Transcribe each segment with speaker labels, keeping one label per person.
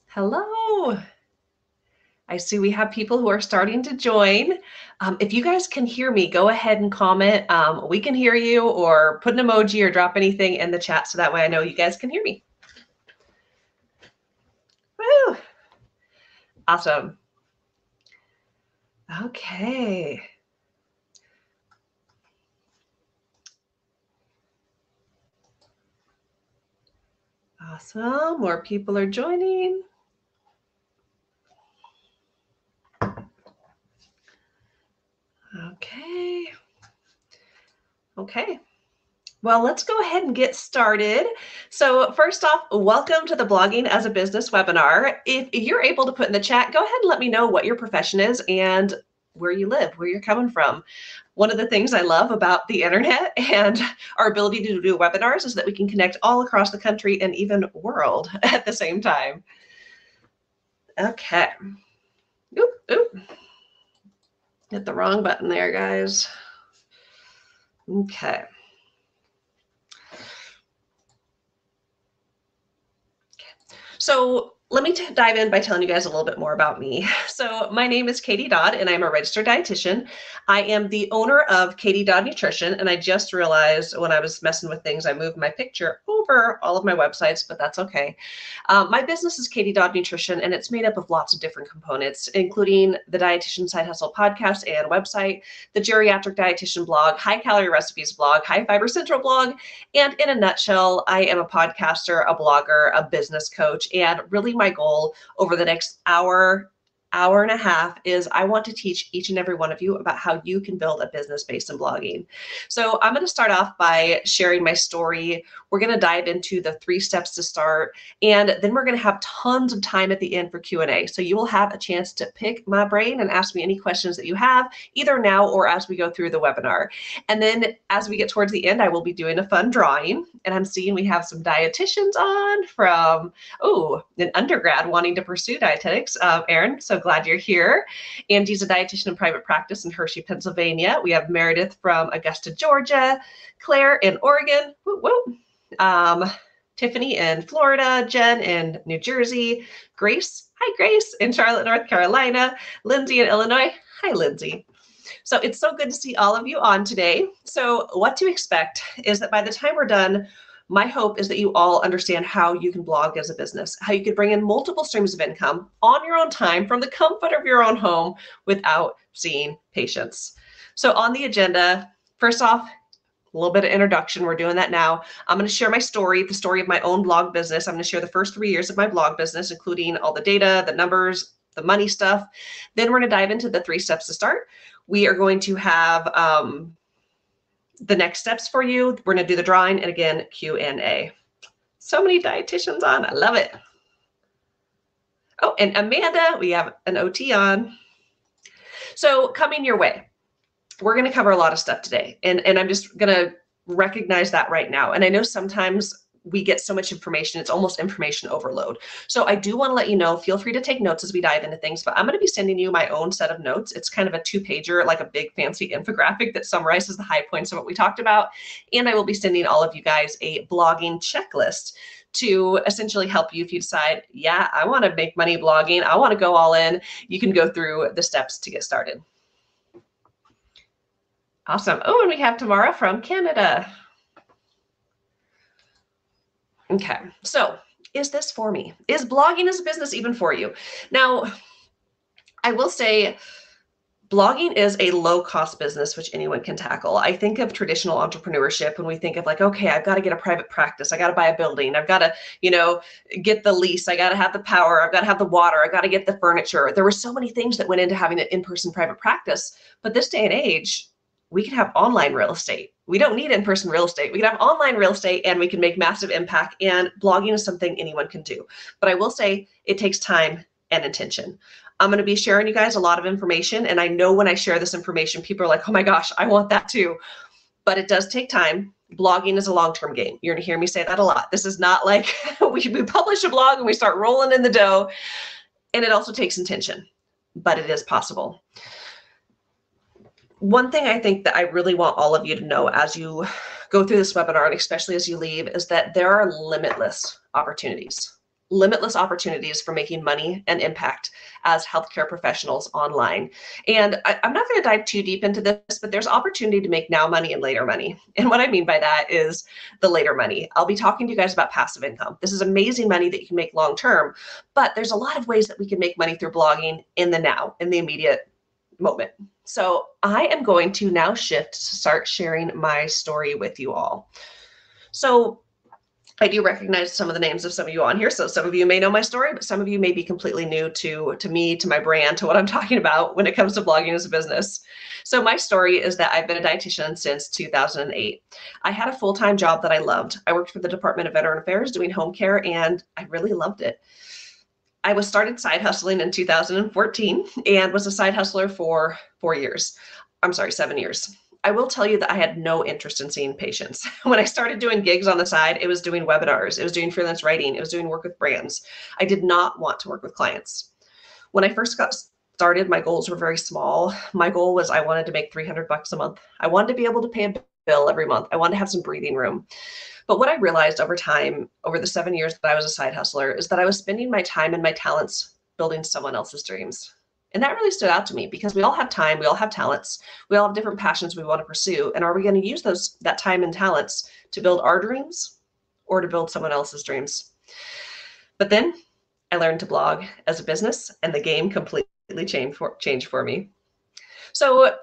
Speaker 1: Hello. I see we have people who are starting to join. If you guys can hear me, go ahead and comment. We can hear you, or put an emoji or drop anything in the chat so that way I know you guys can hear me. Woo! Awesome. Okay. Awesome. More people are joining. Okay. Okay. Well, let's go ahead and get started. So first off, welcome to the Blogging as a Business webinar. If you're able to put in the chat, go ahead and let me know what your profession is and where you live, where you're coming from. One of the things I love about the internet and our ability to do webinars is that we can connect all across the country and even world at the same time. Okay. Oop, oop. Hit the wrong button there, guys. Okay. So let me dive in by telling you guys a little bit more about me. So my name is Katie Dodd, and I'm a registered dietitian. I am the owner of Katie Dodd Nutrition, and I just realized when I was messing with things, I moved my picture over all of my websites, but that's okay. My business is Katie Dodd Nutrition, and it's made up of lots of different components, including the Dietitian Side Hustle podcast and website, the Geriatric Dietitian blog, High Calorie Recipes blog, High Fiber Central blog, and in a nutshell, I am a podcaster, a blogger, a business coach, and really my goal over the next hour and a half is I want to teach each and every one of you about how you can build a business based in blogging. So I'm going to start off by sharing my story. We're going to dive into the 3 steps to start, and then we're going to have tons of time at the end for Q&A. So you will have a chance to pick my brain and ask me any questions that you have, either now or as we go through the webinar. And then as we get towards the end, I will be doing a fun drawing, and I'm seeing we have some dietitians on from, an undergrad wanting to pursue dietetics. Erin, so glad you're here. Angie's a dietitian in private practice in Hershey, Pennsylvania. We have Meredith from Augusta, Georgia, Claire in Oregon, Tiffany in Florida, Jen in New Jersey, Grace, hi Grace, in Charlotte, North Carolina, Lindsay in Illinois, hi Lindsay. So it's so good to see all of you on today. So what to expect is that by the time we're done, my hope is that you all understand how you can blog as a business, how you can bring in multiple streams of income on your own time from the comfort of your own home without seeing patients. So on the agenda, first off, a little bit of introduction. We're doing that now. I'm going to share my story, the story of my own blog business. I'm going to share the first 3 years of my blog business, including all the data, the numbers, the money stuff. Then we're going to dive into the 3 steps to start. We are going to have the next steps for you. We're going to do the drawing, and again, Q&A. So many dietitians on. I love it. Oh, and Amanda, we have an OT on. So coming your way, we're going to cover a lot of stuff today, and I'm just going to recognize that right now. And I know sometimes we get so much information, it's almost information overload. So I do want to let you know, feel free to take notes as we dive into things, but I'm going to be sending you my own set of notes. It's kind of a 2-pager, like a big fancy infographic that summarizes the high points of what we talked about. And I will be sending all of you guys a blogging checklist to essentially help you if you decide, yeah, I want to make money blogging, I want to go all in. You can go through the steps to get started. Awesome. Oh, and we have Tamara from Canada. Okay, so is this for me? Is blogging as a business even for you? Now, I will say blogging is a low-cost business which anyone can tackle. I think of traditional entrepreneurship when we think of like, okay, I've got to get a private practice, I got to buy a building, I've got to, get the lease, I got to have the power, I've got to have the water, I've got to get the furniture. There were so many things that went into having an in-person private practice, but this day and age, we can have online real estate. We don't need in-person real estate. We can have online real estate and we can make massive impact, and blogging is something anyone can do. But I will say it takes time and intention. I'm going to be sharing you guys a lot of information, and I know when I share this information, people are like, oh my gosh, I want that too. But it does take time. Blogging is a long-term game. You're going to hear me say that a lot. This is not like we publish a blog and we start rolling in the dough, and it also takes intention, but it is possible. one thing I think that I really want all of you to know as you go through this webinar, and especially as you leave, is that there are limitless opportunities for making money and impact as healthcare professionals online. And I'm not going to dive too deep into this, but there's opportunity to make now money and later money. And what I mean by that is the later money. I'll be talking to you guys about passive income. This is amazing money that you can make long term, but there's a lot of ways that we can make money through blogging in the now, in the immediate moment. So I am going to now shift to start sharing my story with you all. So I do recognize some of the names of some of you on here. So some of you may know my story, but some of you may be completely new to me, to my brand, to what I'm talking about when it comes to blogging as a business. So my story is that I've been a dietitian since 2008. I had a full-time job that I loved. I worked for the Department of Veteran Affairs doing home care, and I really loved it. I was started side hustling in 2014 and was a side hustler for 7 years. I will tell you that I had no interest in seeing patients. When I started doing gigs on the side, it was doing webinars, it was doing freelance writing, it was doing work with brands. I did not want to work with clients. When I first got started, my goals were very small. My goal was I wanted to make $300 a month. I wanted to be able to pay a bill every month. I wanted to have some breathing room. But what I realized over time, over the 7 years that I was a side hustler, is that I was spending my time and my talents building someone else's dreams. And that really stood out to me because we all have time, we all have talents, we all have different passions we want to pursue. And are we going to use that time and talents to build our dreams or to build someone else's dreams? But then I learned to blog as a business, and the game completely changed for me. So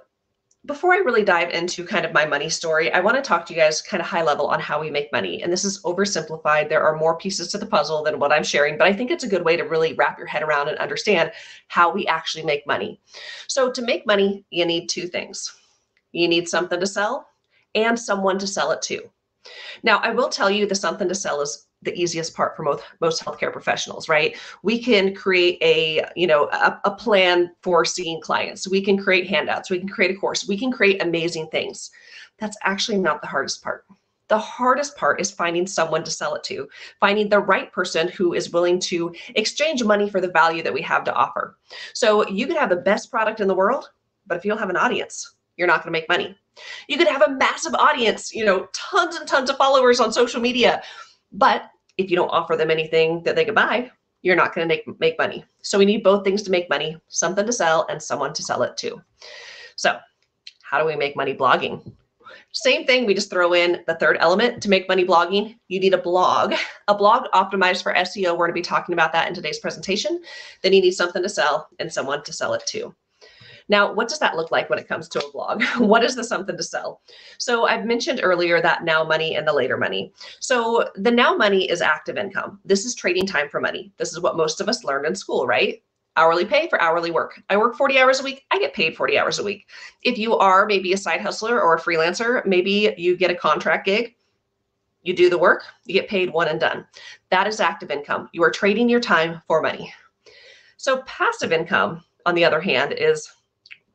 Speaker 1: before I really dive into kind of my money story, I want to talk to you guys kind of high level on how we make money. And this is oversimplified. There are more pieces to the puzzle than what I'm sharing, but I think it's a good way to really wrap your head around and understand how we actually make money. So to make money, you need two things. You need something to sell and someone to sell it to. Now, I will tell you the something to sell is the easiest part for most healthcare professionals, right? We can create a plan for seeing clients. We can create handouts. We can create a course. We can create amazing things. That's actually not the hardest part. The hardest part is finding someone to sell it to, finding the right person who is willing to exchange money for the value that we have to offer. So you could have the best product in the world, but if you don't have an audience, you're not going to make money. You could have a massive audience, tons and tons of followers on social media, but if you don't offer them anything that they can buy, you're not going to make money. So we need both things to make money, something to sell and someone to sell it to. So how do we make money blogging? Same thing, we just throw in the third element to make money blogging. You need a blog optimized for SEO. We're going to be talking about that in today's presentation. Then you need something to sell and someone to sell it to. Now, what does that look like when it comes to a blog? What is the something to sell? So I've mentioned earlier that now money and the later money. So the now money is active income. This is trading time for money. This is what most of us learned in school, right? Hourly pay for hourly work. I work 40 hours a week. I get paid 40 hours a week. If you are maybe a side hustler or a freelancer, maybe you get a contract gig. You do the work, you get paid one and done. That is active income. You are trading your time for money. So passive income, on the other hand, is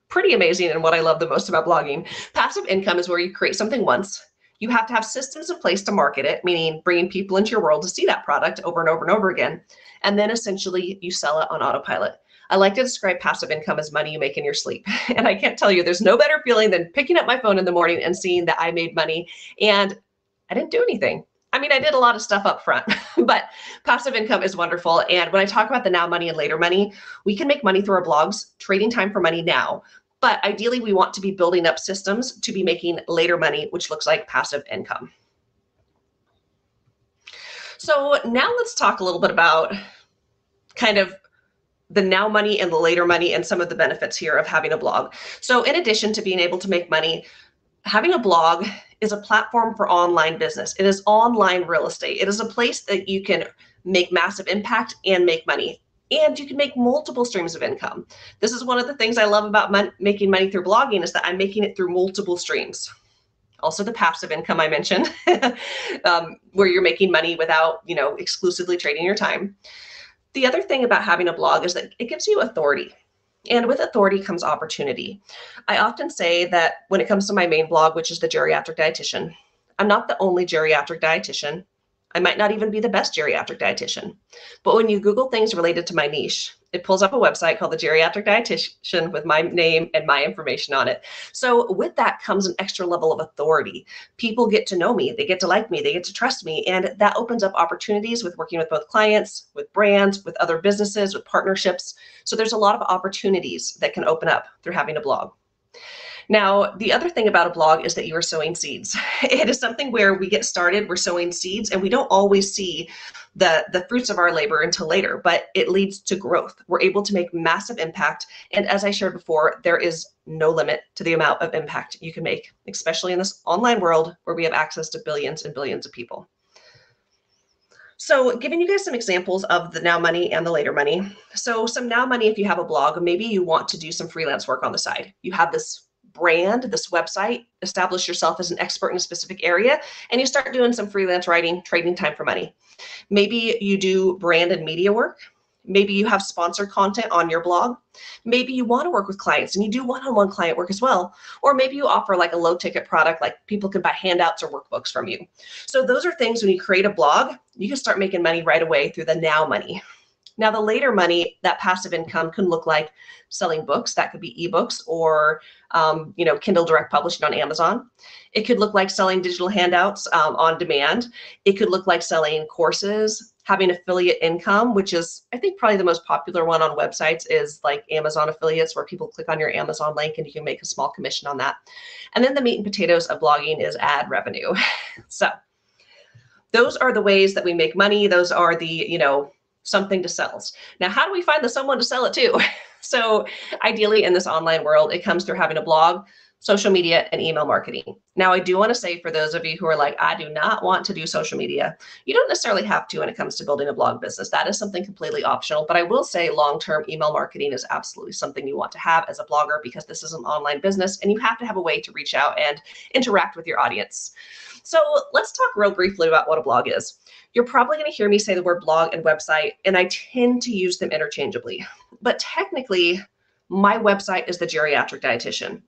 Speaker 1: pretty amazing and what I love the most about blogging. Passive income is where you create something once. You have to have systems in place to market it, meaning bringing people into your world to see that product over and over and over again. And then essentially you sell it on autopilot. I like to describe passive income as money you make in your sleep. And I can't tell you, there's no better feeling than picking up my phone in the morning and seeing that I made money and I didn't do anything. I mean, I did a lot of stuff up front, but passive income is wonderful. And when I talk about the now money and later money, we can make money through our blogs, trading time for money now. But ideally, we want to be building up systems to be making later money, which looks like passive income. So now let's talk a little bit about kind of the now money and the later money and some of the benefits here of having a blog. So in addition to being able to make money, having a blog is a platform for online business. It is online real estate. It is a place that you can make massive impact and make money. And you can make multiple streams of income. This is one of the things I love about making money through blogging is that I'm making it through multiple streams. Also the passive income I mentioned, where you're making money without, exclusively trading your time. The other thing about having a blog is that it gives you authority. And with authority comes opportunity. I often say that when it comes to my main blog, which is the Geriatric Dietitian, I'm not the only geriatric dietitian. I might not even be the best geriatric dietitian. But when you Google things related to my niche, it pulls up a website called the Geriatric Dietitian with my name and my information on it. So with that comes an extra level of authority. People get to know me, they get to like me, they get to trust me, and that opens up opportunities with working with both clients, with brands, with other businesses, with partnerships. So there's a lot of opportunities that can open up through having a blog. Now, the other thing about a blog is that you are sowing seeds. It is something where we get started, we're sowing seeds, and we don't always see the fruits of our labor until later, but it leads to growth. We're able to make massive impact. And as I shared before, there is no limit to the amount of impact you can make, especially in this online world where we have access to billions and billions of people. So giving you guys some examples of the now money and the later money. So some now money, if you have a blog, maybe you want to do some freelance work on the side. You have this brand, this website, establish yourself as an expert in a specific area, and you start doing some freelance writing, trading time for money. Maybe you do brand and media work. Maybe you have sponsored content on your blog. Maybe you want to work with clients and you do one-on-one client work as well. Or maybe you offer like a low ticket product, like people can buy handouts or workbooks from you. So those are things when you create a blog, you can start making money right away through the now money. Now the later money, that passive income can look like selling books. That could be ebooks or Kindle Direct Publishing on Amazon. It could look like selling digital handouts on demand. It could look like selling courses, having affiliate income, which is, I think, probably the most popular one on websites is like Amazon affiliates, where people click on your Amazon link and you can make a small commission on that. And then the meat and potatoes of blogging is ad revenue. So those are the ways that we make money. Those are the, something to sell. Now, how do we find the someone to sell it to? So ideally in this online world, it comes through having a blog, social media, and email marketing. Now, I do want to say for those of you who are like, I do not want to do social media, you don't necessarily have to when it comes to building a blog business. That is something completely optional, but I will say long-term email marketing is absolutely something you want to have as a blogger because this is an online business and you have to have a way to reach out and interact with your audience. So let's talk real briefly about what a blog is. You're probably going to hear me say the word blog and website, and I tend to use them interchangeably. But technically, my website is the Geriatric Dietitian.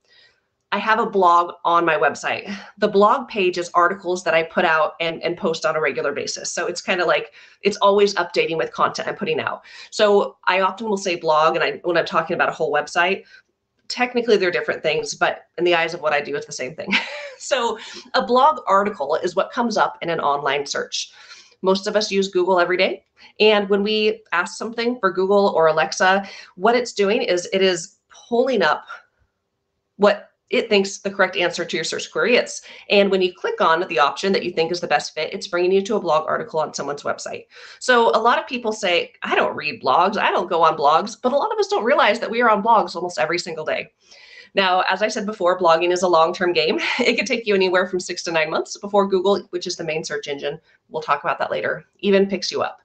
Speaker 1: I have a blog on my website. The blog page is articles that I put out and post on a regular basis. So it's kind of like, it's always updating with content I'm putting out. So I often will say blog, and when I'm talking about a whole website, technically they're different things, but in the eyes of what I do, it's the same thing. So a blog article is what comes up in an online search. Most of us use Google every day. And when we ask something for Google or Alexa, what it's doing is it is pulling up what it thinks the correct answer to your search query is. And when you click on the option that you think is the best fit, it's bringing you to a blog article on someone's website. So a lot of people say, I don't read blogs, I don't go on blogs, but a lot of us don't realize that we are on blogs almost every single day. Now, as I said before, blogging is a long-term game. It could take you anywhere from 6 to 9 months before Google, which is the main search engine, we'll talk about that later, even picks you up.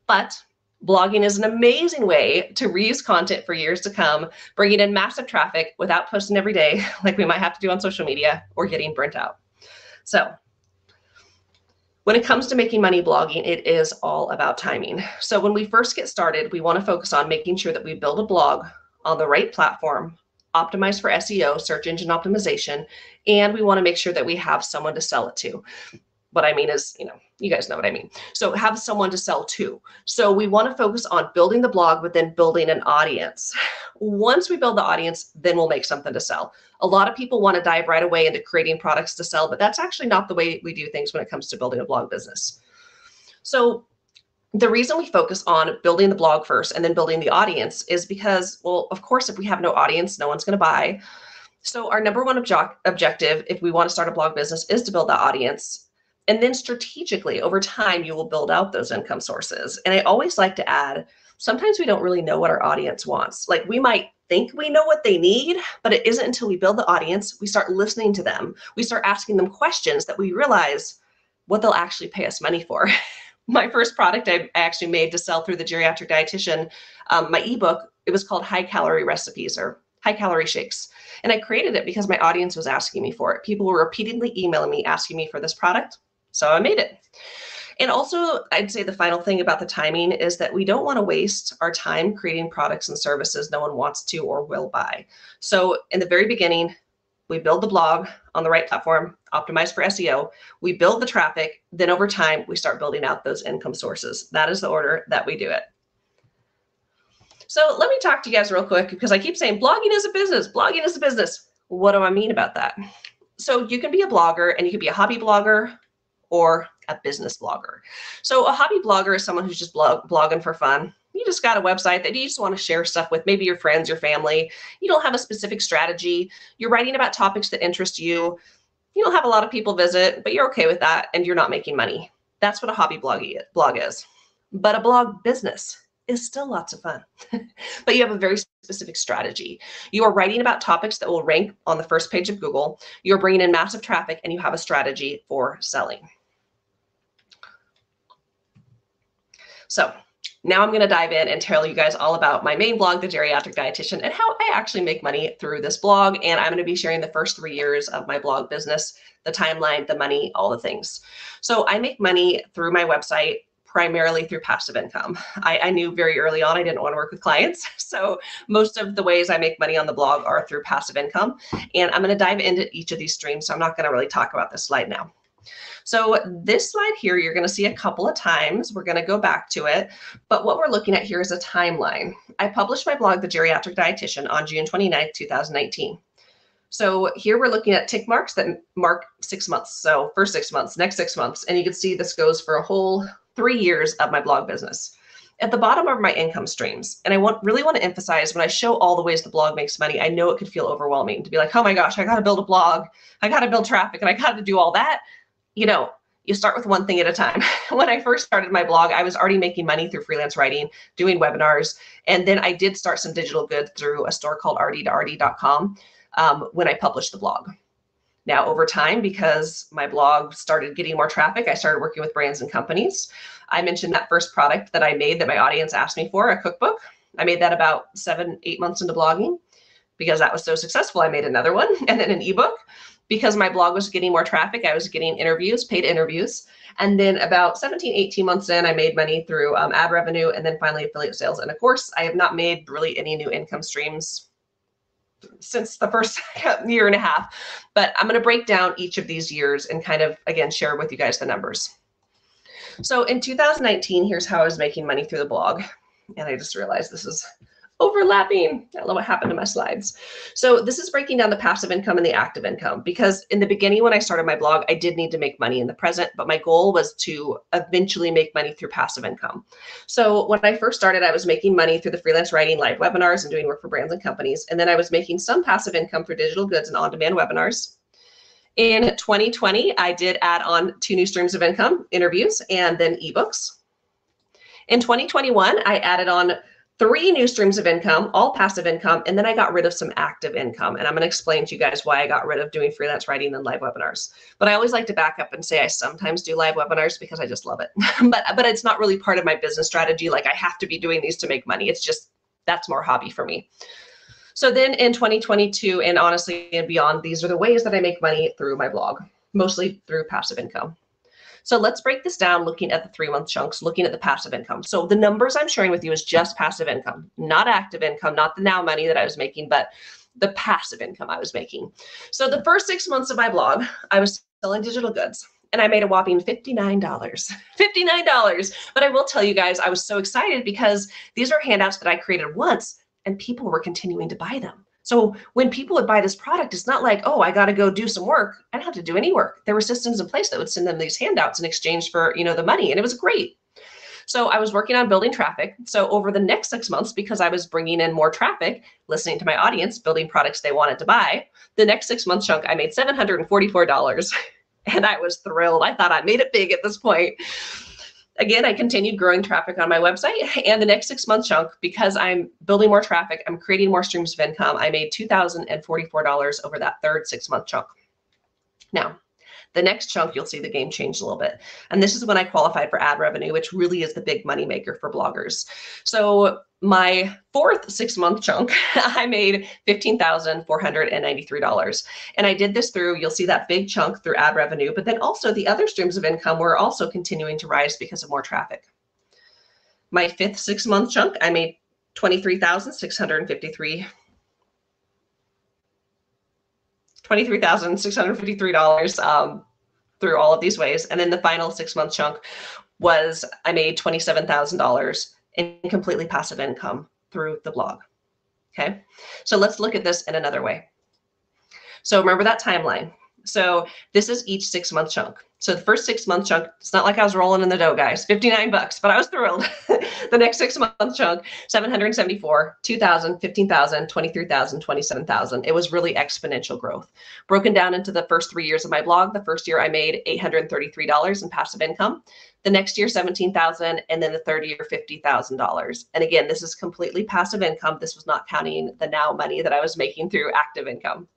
Speaker 1: But blogging is an amazing way to reuse content for years to come, bringing in massive traffic without posting every day like we might have to do on social media or getting burnt out. So when it comes to making money blogging, it is all about timing. So when we first get started, we want to focus on making sure that we build a blog on the right platform, optimized for SEO, search engine optimization, and we want to make sure that we have someone to sell it to. What I mean is, you guys know what I mean. So have someone to sell to. So we want to focus on building the blog, but then building an audience. Once we build the audience, then we'll make something to sell. A lot of people want to dive right away into creating products to sell, but that's actually not the way we do things when it comes to building a blog business. So the reason we focus on building the blog first and then building the audience is because, well, of course, if we have no audience, no one's going to buy. So our number one objective, if we want to start a blog business, is to build that audience. And then strategically, over time, you will build out those income sources. And I always like to add, sometimes we don't really know what our audience wants. Like we might think we know what they need, but it isn't until we build the audience, we start listening to them, we start asking them questions that we realize what they'll actually pay us money for. My first product I actually made to sell through the Geriatric Dietitian, my ebook, it was called High Calorie Recipes or High Calorie Shakes. And I created it because my audience was asking me for it. People were repeatedly emailing me, asking me for this product. So I made it. And also, I'd say the final thing about the timing is that we don't want to waste our time creating products and services no one wants to or will buy. So in the very beginning, we build the blog on the right platform, optimized for SEO. We build the traffic. Then over time, we start building out those income sources. That is the order that we do it. So let me talk to you guys real quick because I keep saying blogging is a business, blogging is a business. What do I mean about that? So you can be a blogger and you can be a hobby blogger or a business blogger. So a hobby blogger is someone who's just blogging for fun. You just got a website that you just want to share stuff with, maybe your friends, your family. You don't have a specific strategy. You're writing about topics that interest you. You don't have a lot of people visit, but you're okay with that and you're not making money. That's what a hobby blog is. But a blog business is still lots of fun. But you have a very specific strategy. You are writing about topics that will rank on the first page of Google. You're bringing in massive traffic and you have a strategy for selling. So now I'm going to dive in and tell you guys all about my main blog, The Geriatric Dietitian, and how I actually make money through this blog. And I'm going to be sharing the first 3 years of my blog business, the timeline, the money, all the things. So I make money through my website, primarily through passive income. I knew very early on I didn't want to work with clients. So most of the ways I make money on the blog are through passive income. And I'm going to dive into each of these streams. So I'm not going to really talk about this slide now. So this slide here, you're going to see a couple of times. We're going to go back to it. But what we're looking at here is a timeline. I published my blog, The Geriatric Dietitian, on June 29th, 2019. So here we're looking at tick marks that mark 6 months. So first 6 months, next 6 months. And you can see this goes for a whole 3 years of my blog business. At the bottom are my income streams. And I really want to emphasize when I show all the ways the blog makes money, I know it could feel overwhelming to be like, oh my gosh, I got to build a blog. I got to build traffic and I got to do all that. You know, you start with one thing at a time. When I first started my blog, I was already making money through freelance writing, doing webinars. And then I did start some digital goods through a store called RD2RD.com when I published the blog. Now, over time, because my blog started getting more traffic, I started working with brands and companies. I mentioned that first product that I made that my audience asked me for, a cookbook. I made that about 7-8 months into blogging. Because that was so successful, I made another one and then an ebook. Because my blog was getting more traffic, I was getting interviews, paid interviews. And then about 17-18 months in, I made money through ad revenue and then finally affiliate sales. And of course, I have not made really any new income streams since the first year and a half. But I'm going to break down each of these years and kind of, again, share with you guys the numbers. So in 2019, here's how I was making money through the blog. And I just realized this is overlapping. I don't know what happened to my slides. So this is breaking down the passive income and the active income, because in the beginning, when I started my blog, I did need to make money in the present, but my goal was to eventually make money through passive income. So when I first started, I was making money through the freelance writing, live webinars, and doing work for brands and companies. And then I was making some passive income through digital goods and on-demand webinars. In 2020, I did add on 2 new streams of income, interviews, and then ebooks. In 2021, I added on 3 new streams of income, all passive income, and then I got rid of some active income. And I'm going to explain to you guys why I got rid of doing freelance writing and live webinars. But I always like to back up and say I sometimes do live webinars because I just love it. but it's not really part of my business strategy. Like I have to be doing these to make money. It's just, that's more hobby for me. So then in 2022 and honestly and beyond, these are the ways that I make money through my blog, mostly through passive income. So let's break this down looking at the 3-month chunks, looking at the passive income. So the numbers I'm sharing with you is just passive income, not active income, not the now money that I was making, but the passive income I was making. So the first 6 months of my blog, I was selling digital goods and I made a whopping $59. $59. But I will tell you guys, I was so excited because these are handouts that I created once and people were continuing to buy them. So when people would buy this product, it's not like, oh, I got to go do some work. I don't have to do any work. There were systems in place that would send them these handouts in exchange for, the money. And it was great. So I was working on building traffic. So over the next 6 months, because I was bringing in more traffic, listening to my audience, building products they wanted to buy, the next 6 month chunk, I made $744. And I was thrilled. I thought I made it big at this point. Again, I continued growing traffic on my website, and the next 6 month chunk, because I'm building more traffic, I'm creating more streams of income, I made $2,044 over that third 6 month chunk. Now, the next chunk, you'll see the game changed a little bit. And this is when I qualified for ad revenue, which really is the big money maker for bloggers. So my fourth 6 month chunk, I made $15,493. And I did this through, you'll see that big chunk through ad revenue, but then also the other streams of income were also continuing to rise because of more traffic. My fifth 6 month chunk, I made $23,653 through all of these ways. And then the final 6 month chunk was I made $27,000 in completely passive income through the blog. Okay, so let's look at this in another way. So remember that timeline. So this is each 6-month chunk. So the first 6-month chunk, it's not like I was rolling in the dough, guys, $59, but I was thrilled. The next 6-month chunk, 774, 2,000, 15,000, 23,000, 27,000. It was really exponential growth. Broken down into the first 3 years of my blog. The first year I made $833 in passive income. The next year, 17,000, and then the third year, $50,000. And again, this is completely passive income. This was not counting the now money that I was making through active income.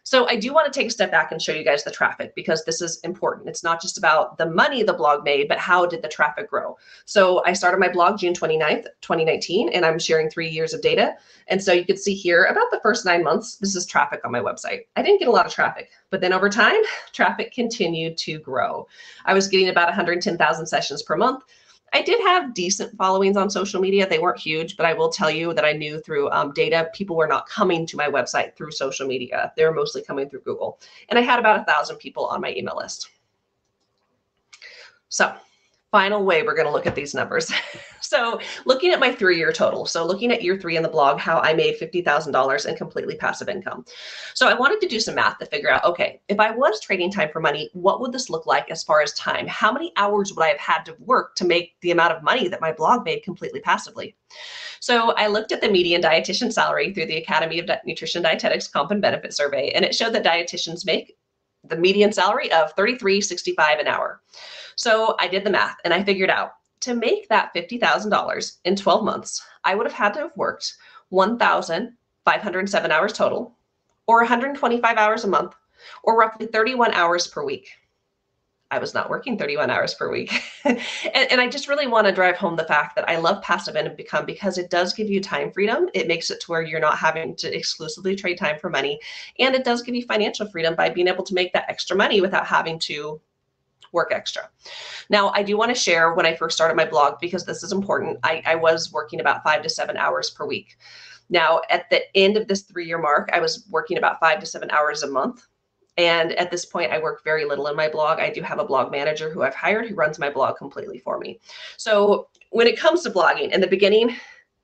Speaker 1: So I do want to take a step back and show you guys the traffic, because this is important. It's not just about the money the blog made, but how did the traffic grow? So I started my blog June 29th, 2019, and I'm sharing 3 years of data. And so you can see here about the first 9 months, this is traffic on my website. I didn't get a lot of traffic, but then over time, traffic continued to grow. I was getting about 110,000 sessions per month. I did have decent followings on social media. They weren't huge, but I will tell you that I knew through data, people were not coming to my website through social media. They were mostly coming through Google. And I had about 1,000 people on my email list. So final way we're going to look at these numbers. So looking at my 3-year total. So looking at year 3 in the blog, how I made $50,000 in completely passive income. So I wanted to do some math to figure out, okay, if I was trading time for money, what would this look like as far as time? How many hours would I have had to work to make the amount of money that my blog made completely passively? So I looked at the median dietitian salary through the Academy of Nutrition Dietetics Comp and Benefit Survey, and it showed that dietitians make the median salary of $33.65 an hour. So I did the math and I figured out to make that $50,000 in 12 months, I would have had to have worked 1,507 hours total, or 125 hours a month, or roughly 31 hours per week. I was not working 31 hours per week. and I just really want to drive home the fact that I love passive income because it does give you time freedom. It makes it to where you're not having to exclusively trade time for money. And it does give you financial freedom by being able to make that extra money without having to work extra. Now, I do want to share when I first started my blog, because this is important, I was working about 5 to 7 hours per week. Now, at the end of this 3-year mark, I was working about 5 to 7 hours a month. And at this point, I work very little in my blog. I do have a blog manager who I've hired who runs my blog completely for me. So when it comes to blogging, in the beginning,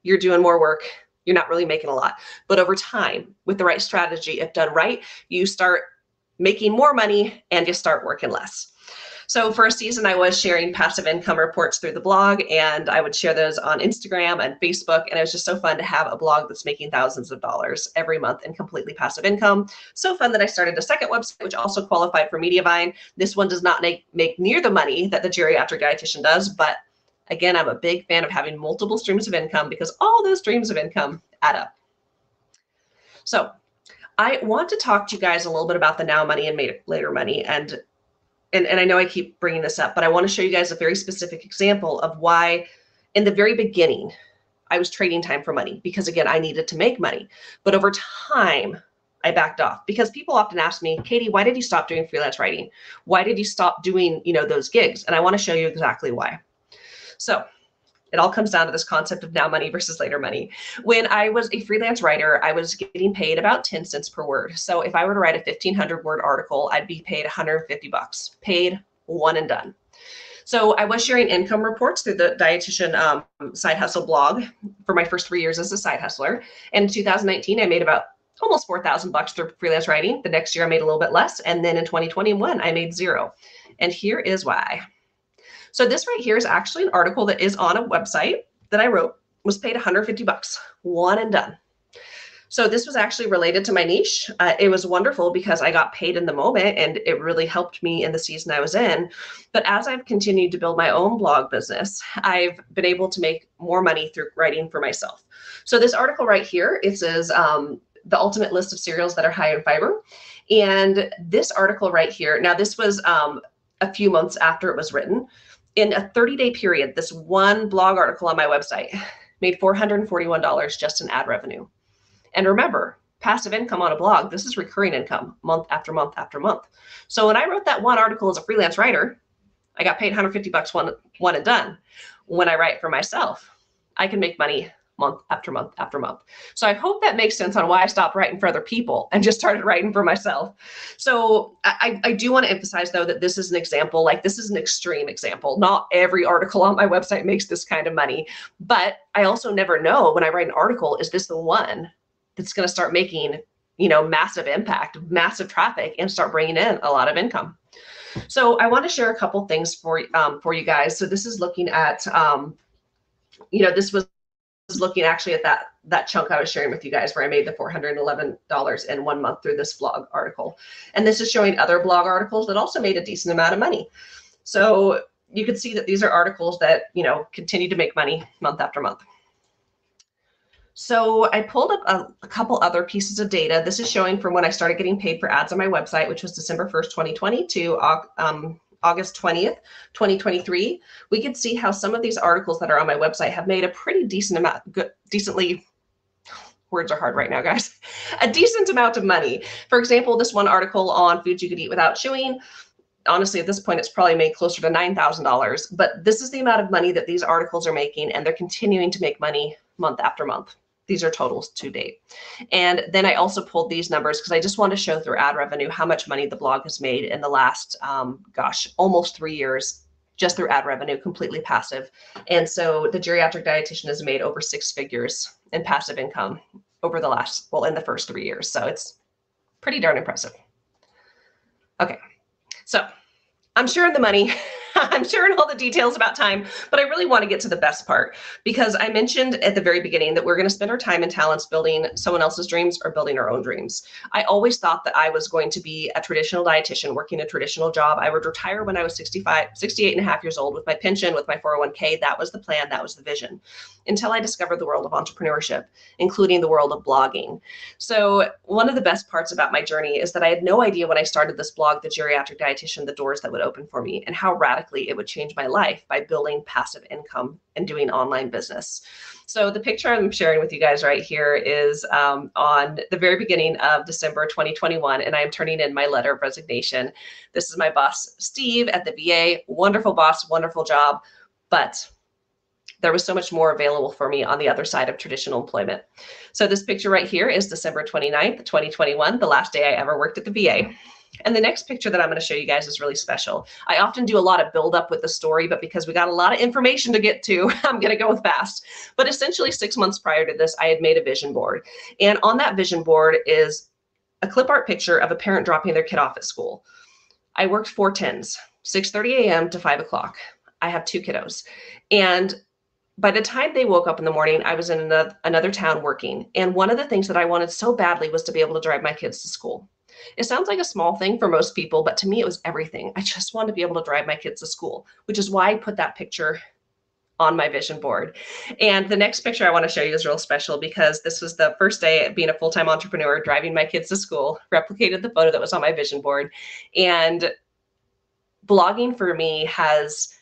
Speaker 1: you're doing more work. You're not really making a lot. But over time, with the right strategy, if done right, you start making more money and you start working less. So for a season, I was sharing passive income reports through the blog, and I would share those on Instagram and Facebook. And it was just so fun to have a blog that's making thousands of dollars every month in completely passive income. So fun that I started a second website, which also qualified for Mediavine. This one does not make near the money that the geriatric dietitian does. But again, I'm a big fan of having multiple streams of income because all those streams of income add up. So I want to talk to you guys a little bit about the now money and later money. And I know I keep bringing this up, but I want to show you guys a very specific example of why in the very beginning, I was trading time for money because again, I needed to make money. But over time, I backed off because people often ask me, Katie, why did you stop doing freelance writing? Why did you stop doing, those gigs? And I want to show you exactly why. So it all comes down to this concept of now money versus later money. When I was a freelance writer, I was getting paid about 10 cents per word. So if I were to write a 1,500 word article, I'd be paid $150, paid one and done. So I was sharing income reports through the dietitian side hustle blog for my first 3 years as a side hustler. And in 2019, I made about almost $4,000 through freelance writing. The next year I made a little bit less. And then in 2021, I made zero. And here is why. So this right here is actually an article that is on a website that I wrote, was paid $150, one and done. So this was actually related to my niche. It was wonderful because I got paid in the moment and it really helped me in the season I was in. But as I've continued to build my own blog business, I've been able to make more money through writing for myself. So this article right here, it says the ultimate list of cereals that are high in fiber. And this article right here, now this was a few months after it was written. In a 30-day period, this one blog article on my website made $441 just in ad revenue. And remember, passive income on a blog, this is recurring income month after month after month. So when I wrote that one article as a freelance writer, I got paid $150 one and done. When I write for myself, I can make money month after month after month. So I hope that makes sense on why I stopped writing for other people and just started writing for myself. So I do want to emphasize, though, that this is an example, like this is an extreme example. Not every article on my website makes this kind of money, but I also never know when I write an article, is this the one that's going to start making, massive impact, massive traffic, and start bringing in a lot of income. So I want to share a couple things for you guys. So this is looking at, this was looking actually at that chunk I was sharing with you guys where I made the $411 in 1 month through this blog article. And this is showing other blog articles that also made a decent amount of money. So you can see that these are articles that, continue to make money month after month. So I pulled up a couple other pieces of data. This is showing from when I started getting paid for ads on my website, which was December 1st, 2020 to August 20th, 2023. We could see how some of these articles that are on my website have made a pretty decent amount, words are hard right now, guys, a decent amount of money. For example, this one article on foods you could eat without chewing, honestly, at this point, it's probably made closer to $9,000, but this is the amount of money that these articles are making, and they're continuing to make money month after month. These are totals to date. And then I also pulled these numbers because I just want to show through ad revenue how much money the blog has made in the last, almost 3 years, just through ad revenue, completely passive. And so the geriatric dietitian has made over 6 figures in passive income over the in the first 3 years. So it's pretty darn impressive. Okay, so I'm sharing the money. I'm sharing all the details about time, but I really want to get to the best part, because I mentioned at the very beginning that we're going to spend our time and talents building someone else's dreams or building our own dreams. I always thought that I was going to be a traditional dietitian working a traditional job. I would retire when I was 68 and a half years old with my pension, with my 401k. That was the plan. That was the vision, until I discovered the world of entrepreneurship, including the world of blogging. So one of the best parts about my journey is that I had no idea when I started this blog, The Geriatric Dietitian, the doors that would open for me and how radically it would change my life by building passive income and doing online business. So the picture I'm sharing with you guys right here is on the very beginning of December 2021, and I am turning in my letter of resignation. This is my boss, Steve, at the VA. Wonderful boss, wonderful job, but there was so much more available for me on the other side of traditional employment. So this picture right here is December 29th, 2021, the last day I ever worked at the VA. And the next picture that I'm going to show you guys is really special. I often do a lot of build up with the story, but because we got a lot of information to get to, I'm going to go fast. But essentially 6 months prior to this, I had made a vision board. And on that vision board is a clip art picture of a parent dropping their kid off at school. I worked 4 10s, 6:30 a.m. to 5 o'clock. I have 2 kiddos. And by the time they woke up in the morning, I was in another town working. And one of the things that I wanted so badly was to be able to drive my kids to school. It sounds like a small thing for most people, but to me, it was everything. I just wanted to be able to drive my kids to school, which is why I put that picture on my vision board. And the next picture I want to show you is real special because this was the first day of being a full-time entrepreneur, driving my kids to school, replicated the photo that was on my vision board. And blogging for me has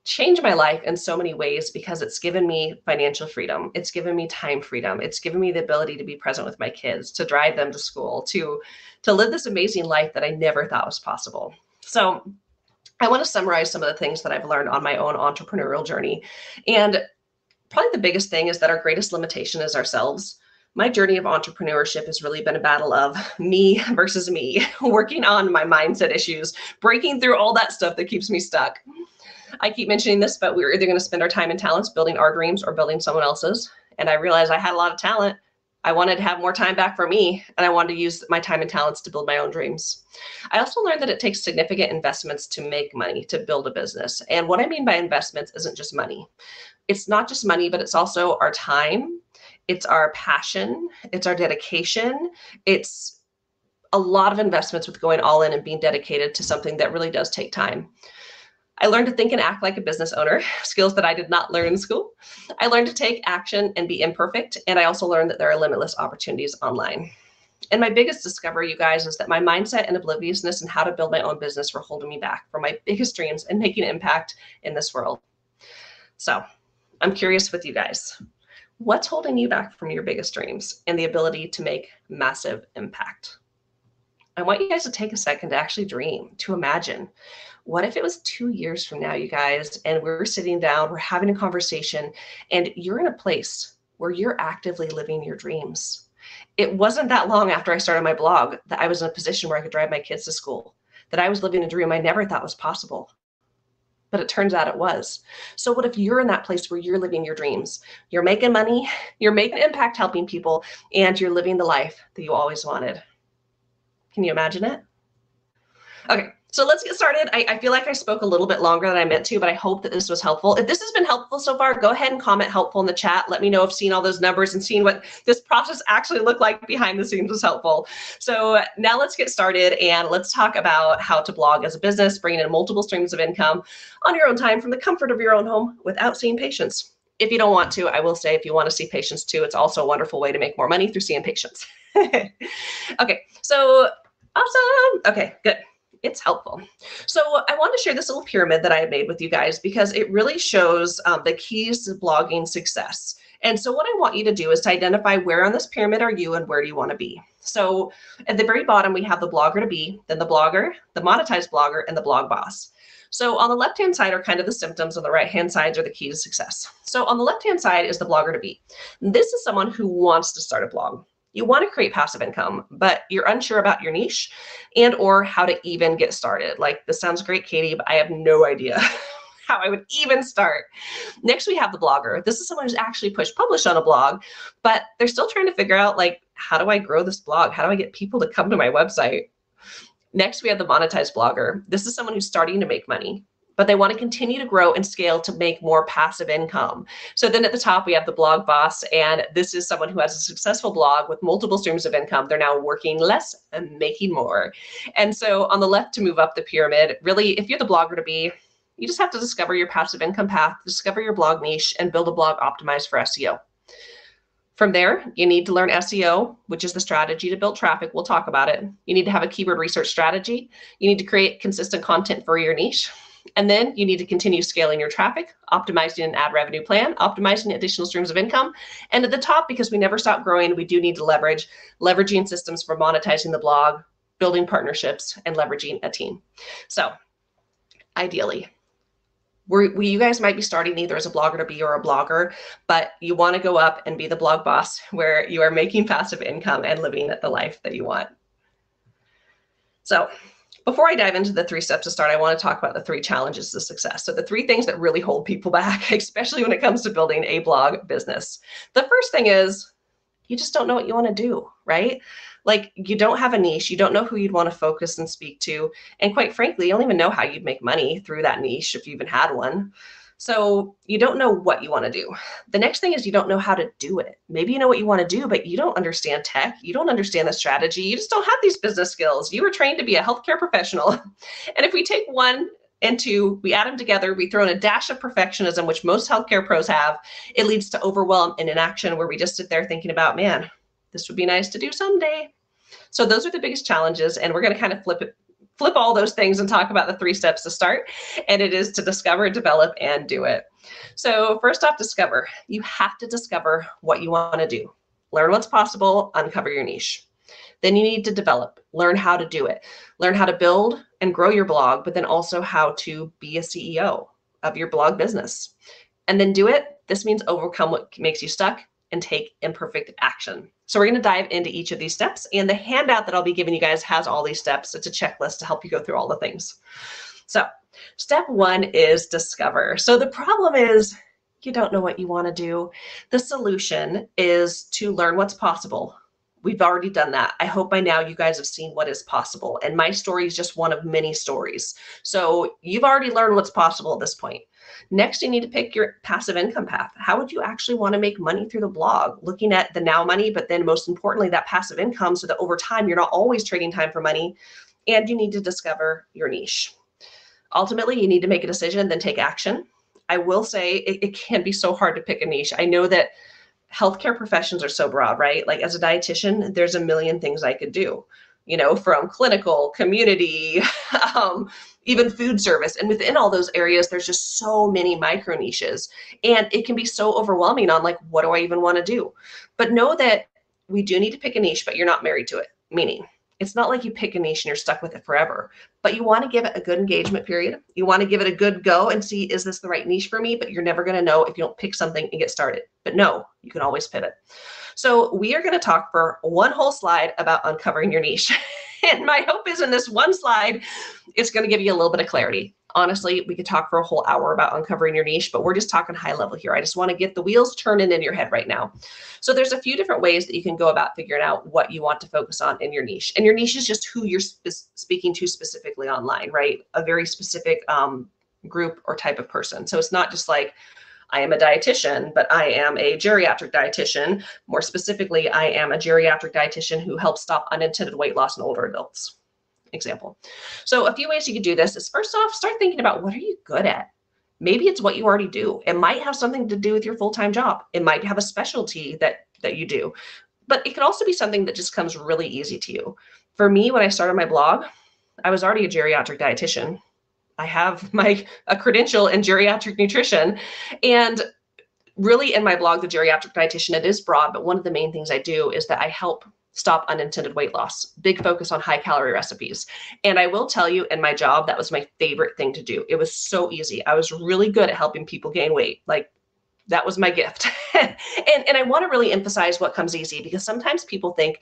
Speaker 1: changed my life in so many ways because it's given me financial freedom. It's given me time freedom. It's given me the ability to be present with my kids, to drive them to school, to live this amazing life that I never thought was possible. So I want to summarize some of the things that I've learned on my own entrepreneurial journey. And probably the biggest thing is that our greatest limitation is ourselves. My journey of entrepreneurship has really been a battle of me versus me, working on my mindset issues, breaking through all that stuff that keeps me stuck. I keep mentioning this, but we're either going to spend our time and talents building our dreams or building someone else's. And I realized I had a lot of talent. I wanted to have more time back for me, and I wanted to use my time and talents to build my own dreams. I also learned that it takes significant investments to make money, to build a business. And what I mean by investments isn't just money. It's not just money, but it's also our time. It's our passion. It's our dedication. It's a lot of investments with going all in and being dedicated to something that really does take time. I learned to think and act like a business owner, skills that I did not learn in school. I learned to take action and be imperfect. And I also learned that there are limitless opportunities online. And my biggest discovery, you guys, is that my mindset and obliviousness and how to build my own business were holding me back from my biggest dreams and making an impact in this world. So I'm curious with you guys, what's holding you back from your biggest dreams and the ability to make massive impact? I want you guys to take a second to actually dream, to imagine. What if it was 2 years from now, you guys, and we're sitting down, we're having a conversation, and you're in a place where you're actively living your dreams. It wasn't that long after I started my blog that I was in a position where I could drive my kids to school, that I was living a dream I never thought was possible. But it turns out it was. So what if you're in that place where you're living your dreams? You're making money, you're making impact helping people, and you're living the life that you always wanted. Can you imagine it? Okay, so let's get started. I feel like I spoke a little bit longer than I meant to, but I hope that this was helpful. If this has been helpful so far, go ahead and comment helpful in the chat. Let me know if seeing all those numbers and seeing what this process actually looked like behind the scenes was helpful. So now let's get started and let's talk about how to blog as a business, bringing in multiple streams of income on your own time from the comfort of your own home without seeing patients. If you don't want to, I will say if you want to see patients too, it's also a wonderful way to make more money through seeing patients. Okay, so awesome. Okay, good. It's helpful. So I want to share this little pyramid that I made with you guys because it really shows the keys to blogging success. And so what I want you to do is to identify where on this pyramid are you and where do you want to be. So at the very bottom, we have the blogger to be, then the blogger, the monetized blogger, and the blog boss. So on the left-hand side are kind of the symptoms, on the right-hand side are the key to success. So on the left-hand side is the blogger to be. This is someone who wants to start a blog. You want to create passive income, but you're unsure about your niche and or how to even get started. Like, this sounds great, Katie, but I have no idea how I would even start. Next, we have the blogger. This is someone who's actually published on a blog, but they're still trying to figure out, like, how do I grow this blog? How do I get people to come to my website? Next, we have the monetized blogger. This is someone who's starting to make money, but they want to continue to grow and scale to make more passive income. So then at the top, we have the blog boss, and this is someone who has a successful blog with multiple streams of income. They're now working less and making more. And so on the left, to move up the pyramid, really, if you're the blogger to be, you just have to discover your passive income path, discover your blog niche, and build a blog optimized for SEO. From there, you need to learn SEO, which is the strategy to build traffic. We'll talk about it. You need to have a keyword research strategy. You need to create consistent content for your niche. And then you need to continue scaling your traffic, optimizing an ad revenue plan, optimizing additional streams of income. And at the top, because we never stop growing, we do need to leveraging systems for monetizing the blog, building partnerships, and leveraging a team. So ideally, you guys might be starting either as a blogger to be or a blogger, but you want to go up and be the blog boss where you are making passive income and living the life that you want. So before I dive into the 3 steps to start, I want to talk about the 3 challenges to success. So the 3 things that really hold people back, especially when it comes to building a blog business. The first thing is you just don't know what you want to do, right? Like, you don't have a niche, you don't know who you'd want to focus and speak to. And quite frankly, you don't even know how you'd make money through that niche if you even had one. So you don't know what you want to do. The next thing is you don't know how to do it. Maybe you know what you want to do, but you don't understand tech. You don't understand the strategy. You just don't have these business skills. You were trained to be a healthcare professional. And if we take 1 and 2, we add them together, we throw in a dash of perfectionism, which most healthcare pros have, it leads to overwhelm and inaction where we just sit there thinking about, man, this would be nice to do someday. So those are the biggest challenges. And we're going to kind of flip all those things and talk about the 3 steps to start. And it is to discover, develop, and do it. So first off, discover. You have to discover what you want to do. Learn what's possible, uncover your niche. Then you need to develop, learn how to do it, learn how to build and grow your blog, but then also how to be a CEO of your blog business. And then do it. This means overcome what makes you stuck and take imperfect action. So we're going to dive into each of these steps, and the handout that I'll be giving you guys has all these steps. It's a checklist to help you go through all the things. So step 1 is discover. So the problem is you don't know what you want to do. The solution is to learn what's possible. We've already done that. I hope by now you guys have seen what is possible, and my story is just one of many stories. So you've already learned what's possible at this point. Next, you need to pick your passive income path. How would you actually want to make money through the blog? Looking at the now money, but then most importantly, that passive income so that over time, you're not always trading time for money, and you need to discover your niche. Ultimately, you need to make a decision, then take action. I will say it can be so hard to pick a niche. I know that healthcare professions are so broad, right? Like, as a dietitian, there's a million things I could do, you know, from clinical, community, even food service. And within all those areas, there's just so many micro niches, and it can be so overwhelming on, like, what do I even want to do? But know that we do need to pick a niche, but you're not married to it. Meaning, It's not like you pick a niche and you're stuck with it forever, but you want to give it a good engagement period. You want to give it a good go and see, is this the right niche for me? But you're never going to know if you don't pick something and get started. But no, you can always pivot. So we are going to talk for one whole slide about uncovering your niche. And my hope is in this one slide, it's going to give you a little bit of clarity. Honestly, we could talk for a whole hour about uncovering your niche, but we're just talking high level here. I just want to get the wheels turning in your head right now. So there's a few different ways that you can go about figuring out what you want to focus on in your niche. And your niche is just who you're speaking to specifically online, right? A very specific group or type of person. So it's not just like, I am a dietitian, but I am a geriatric dietitian. More specifically, I am a geriatric dietitian who helps stop unintended weight loss in older adults. Example. So a few ways you could do this is, first off, start thinking about, what are you good at? Maybe it's what you already do. It might have something to do with your full-time job. It might have a specialty that you do, but it could also be something that just comes really easy to you. For me, when I started my blog, I was already a geriatric dietitian. I have a credential in geriatric nutrition, and really in my blog, The Geriatric Dietitian, it is broad, but one of the main things I do is that I help stop unintended weight loss. Big focus on high calorie recipes. And I will tell you, in my job, that was my favorite thing to do. It was so easy. I was really good at helping people gain weight. Like, that was my gift. and I want to really emphasize what comes easy, because sometimes people think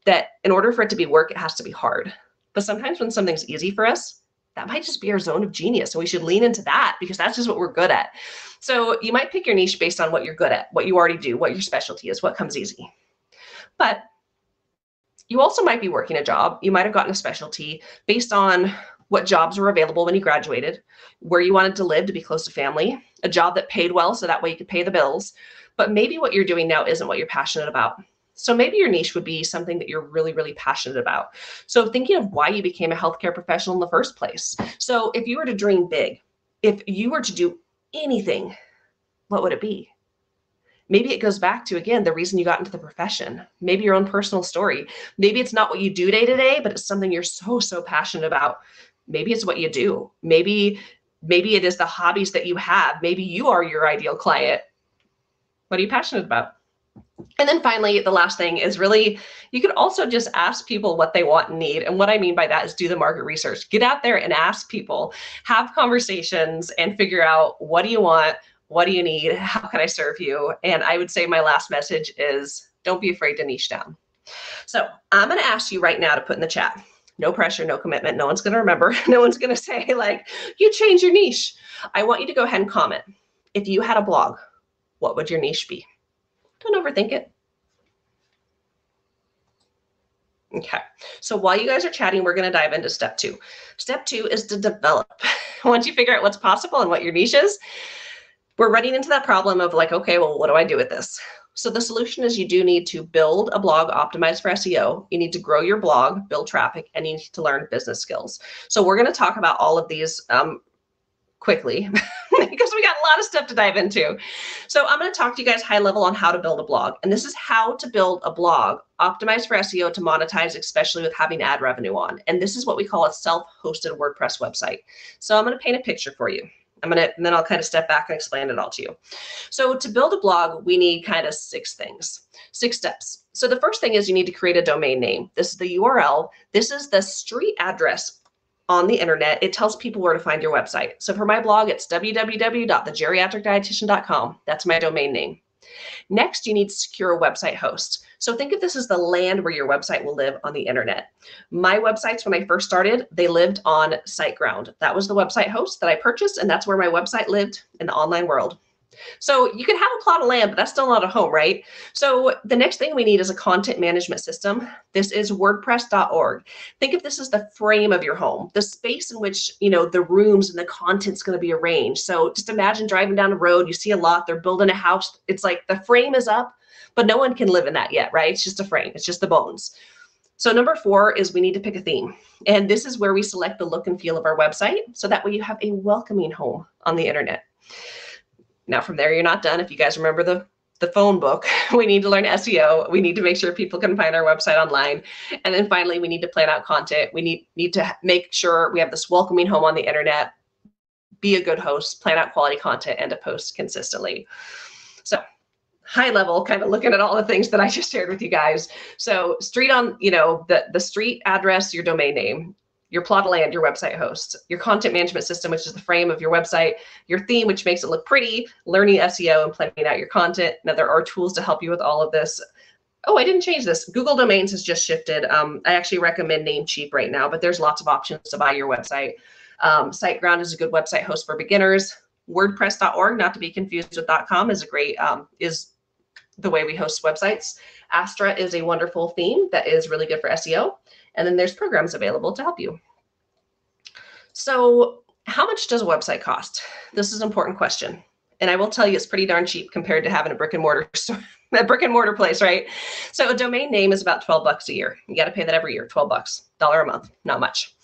Speaker 1: that in order for it to be work, it has to be hard. But sometimes when something's easy for us, that might just be our zone of genius. So we should lean into that, because that's just what we're good at. So you might pick your niche based on what you're good at, what you already do, what your specialty is, what comes easy. But you also might be working a job. You might have gotten a specialty based on what jobs were available when you graduated, where you wanted to live to be close to family, a job that paid well so that way you could pay the bills. But maybe what you're doing now isn't what you're passionate about. So maybe your niche would be something that you're really, really passionate about. So thinking of why you became a healthcare professional in the first place. So if you were to dream big, if you were to do anything, what would it be? Maybe it goes back to, again, the reason you got into the profession. Maybe your own personal story. Maybe it's not what you do day to day, but it's something you're so, so passionate about. Maybe it's what you do. Maybe it is the hobbies that you have. Maybe you are your ideal client. What are you passionate about? And then finally, the last thing is really, you could also just ask people what they want and need. And what I mean by that is do the market research. Get out there and ask people, have conversations, and figure out, what do you want? What do you need? How can I serve you? And I would say my last message is, don't be afraid to niche down. So I'm going to ask you right now to put in the chat. No pressure, no commitment. No one's going to remember. No one's going to say, like, you change your niche. I want you to go ahead and comment. If you had a blog, what would your niche be? Don't overthink it. Okay, so while you guys are chatting, we're going to dive into step 2. Step 2 is to develop. Once you figure out what's possible and what your niche is, we're running into that problem of like, okay, well, what do I do with this? So the solution is, you do need to build a blog optimized for SEO. You need to grow your blog, build traffic, and you need to learn business skills. So we're going to talk about all of these quickly because we got a lot of stuff to dive into. So I'm going to talk to you guys high level on how to build a blog. And this is how to build a blog optimized for SEO to monetize, especially with having ad revenue on. And this is what we call a self-hosted WordPress website. So I'm going to paint a picture for you. And then I'll kind of step back and explain it all to you. So to build a blog, we need kind of 6 steps. So the first thing is, you need to create a domain name. This is the URL. This is the street address on the internet. It tells people where to find your website. So for my blog, it's www.thegeriatricdietitian.com. That's my domain name. Next, you need to secure a website host. So think of this as the land where your website will live on the internet. My websites, when I first started, they lived on SiteGround. That was the website host that I purchased, and that's where my website lived in the online world. So you can have a plot of land, but that's still not a home, right? So the next thing we need is a content management system. This is WordPress.org. Think of this as the frame of your home, the space in which, the rooms and the content's going to be arranged. So just imagine driving down the road, you see a lot, they're building a house. It's like the frame is up, but no one can live in that yet, right? It's just a frame. It's just the bones. So number 4 is, we need to pick a theme. And this is where we select the look and feel of our website, so that way you have a welcoming home on the internet. Now from there, you're not done. If you guys remember the phone book, we need to learn SEO. We need to make sure people can find our website online. And then finally, we need to plan out content. We need to make sure we have this welcoming home on the internet, be a good host, plan out quality content, and to post consistently. So high level, kind of looking at all the things that I just shared with you guys. So street on, the street address, your domain name, your plot of land, your website host, your content management system, which is the frame of your website, your theme, which makes it look pretty, learning SEO and planning out your content. Now there are tools to help you with all of this. Oh, I didn't change this. Google Domains has just shifted. I actually recommend Namecheap right now, but there's lots of options to buy your website. SiteGround is a good website host for beginners. WordPress.org, not to be confused with .com, is a great, is the way we host websites. Astra is a wonderful theme that is really good for SEO. And then there's programs available to help you. So how much does a website cost? This is an important question. And I will tell you, it's pretty darn cheap compared to having a brick and mortar store, a brick and mortar place, right? So a domain name is about $12 a year. You got to pay that every year, $12, $1 a month, not much.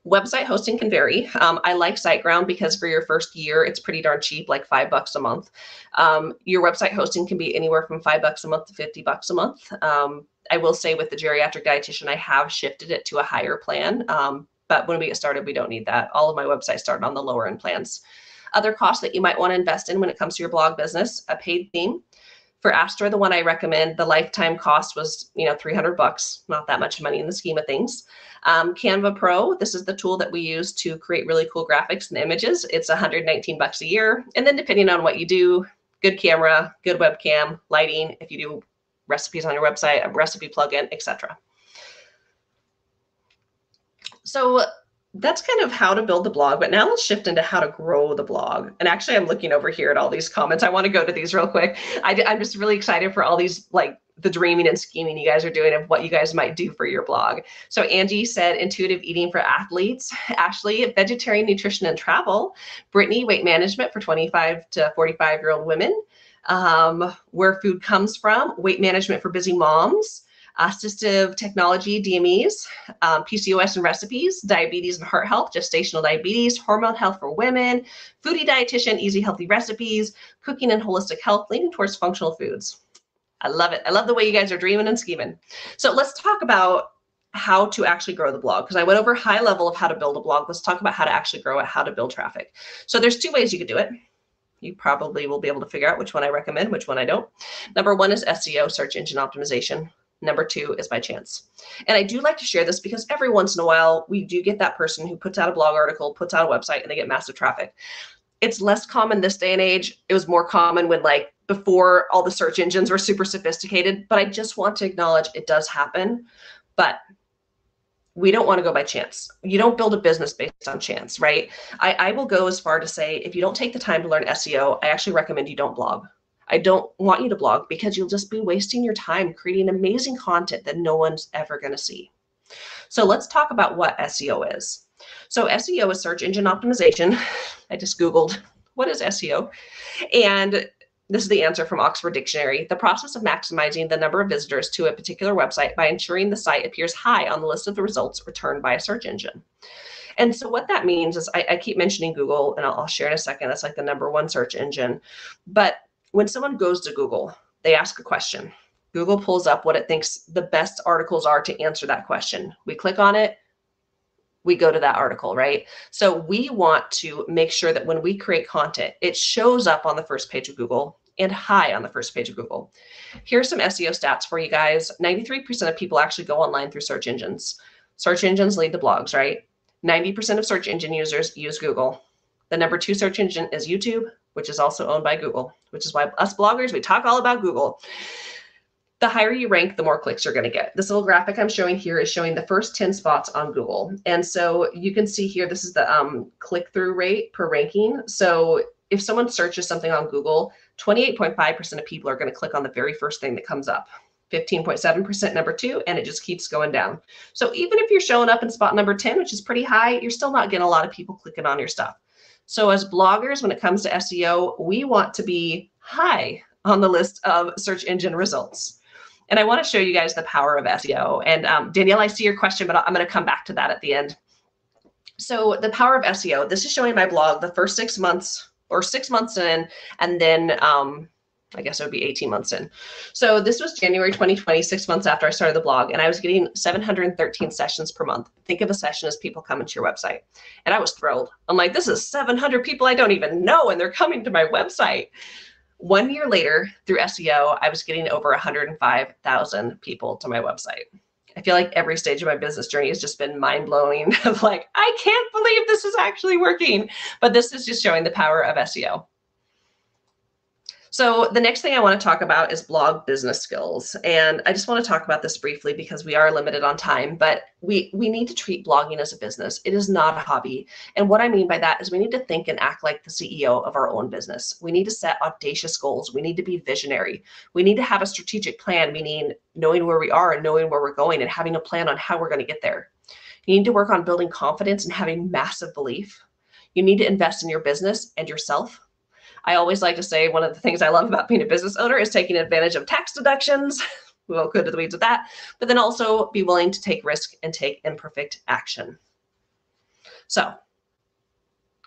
Speaker 1: Website hosting can vary. I like SiteGround because for your first year, it's pretty darn cheap, like $5 a month. Your website hosting can be anywhere from $5 a month to $50 a month. I will say with the geriatric dietitian, I have shifted it to a higher plan. But when we get started, we don't need that. All of my websites start on the lower end plans. Other costs that you might want to invest in when it comes to your blog business, a paid theme. For Astra, the one I recommend, the lifetime cost was, $300, not that much money in the scheme of things. Canva Pro, this is the tool that we use to create really cool graphics and images. It's $119 a year. And then depending on what you do, good camera, good webcam, lighting, if you do recipes on your website, a recipe plugin, etc. So that's kind of how to build the blog, but now let's shift into how to grow the blog. And actually, I'm looking over here at all these comments. I want to go to these real quick. I'm just really excited for all these, like the dreaming and scheming you guys are doing of what you guys might do for your blog. So Angie said intuitive eating for athletes. Ashley, vegetarian nutrition and travel. Brittany, weight management for 25 to 45-year-old women. Where food comes from, weight management for busy moms. Assistive technology, DMEs, PCOS and recipes, diabetes and heart health, gestational diabetes, hormone health for women, foodie dietitian, easy healthy recipes, cooking and holistic health, leaning towards functional foods. I love it. I love the way you guys are dreaming and scheming. So let's talk about how to actually grow the blog, because I went over high level of how to build a blog. Let's talk about how to actually grow it, how to build traffic. So there's two ways you could do it. You probably will be able to figure out which one I recommend, which one I don't. Number one is SEO, search engine optimization. Number two is by chance. And I do like to share this because every once in a while, we do get that person who puts out a blog article, puts out a website, and they get massive traffic. It's less common this day and age. It was more common when before all the search engines were super sophisticated, but I just want to acknowledge it does happen, but we don't want to go by chance. You don't build a business based on chance, right? I will go as far to say, if you don't take the time to learn SEO, I actually recommend you don't blog. I don't want you to blog because you'll just be wasting your time creating amazing content that no one's ever going to see. So let's talk about what SEO is. So SEO is search engine optimization. I just Googled, what is SEO? And this is the answer from Oxford Dictionary. The process of maximizing the number of visitors to a particular website by ensuring the site appears high on the list of the results returned by a search engine. And so what that means is I keep mentioning Google, and I'll share in a second. That's like the number one search engine. But when someone goes to Google, they ask a question. Google pulls up what it thinks the best articles are to answer that question. We click on it, we go to that article, right? So we want to make sure that when we create content, it shows up on the first page of Google and high on the first page of Google. Here's some SEO stats for you guys. 93% of people actually go online through search engines. Search engines lead to blogs, right? 90% of search engine users use Google. The number two search engine is YouTube, which is also owned by Google, which is why us bloggers, we talk all about Google. The higher you rank, the more clicks you're going to get. This little graphic I'm showing here is showing the first 10 spots on Google. And so you can see here, this is the click-through rate per ranking. So if someone searches something on Google, 28.5% of people are going to click on the very first thing that comes up. 15.7% number two, and it just keeps going down. So even if you're showing up in spot number 10, which is pretty high, you're still not getting a lot of people clicking on your stuff. So as bloggers, when it comes to SEO, we want to be high on the list of search engine results. And I want to show you guys the power of SEO. And Danielle, I see your question, but I'm going to come back to that at the end. So the power of SEO, this is showing my blog the first 6 months or 6 months in, and then I guess it would be 18 months in. So this was January 2020, 6 months after I started the blog, and I was getting 713 sessions per month. Think of a session as people coming to your website. And I was thrilled. I'm like, this is 700 people I don't even know, and they're coming to my website. 1 year later, through SEO, I was getting over 105,000 people to my website. I feel like every stage of my business journey has just been mind-blowing of like, I can't believe this is actually working. But this is just showing the power of SEO. So the next thing I want to talk about is blog business skills. And I just want to talk about this briefly because we are limited on time, but we need to treat blogging as a business. It is not a hobby. And what I mean by that is we need to think and act like the CEO of our own business. We need to set audacious goals. We need to be visionary. We need to have a strategic plan, meaning knowing where we are and knowing where we're going and having a plan on how we're going to get there. You need to work on building confidence and having massive belief. You need to invest in your business and yourself. I always like to say one of the things I love about being a business owner is taking advantage of tax deductions. We won't go to the weeds with that, but then also be willing to take risk and take imperfect action. So,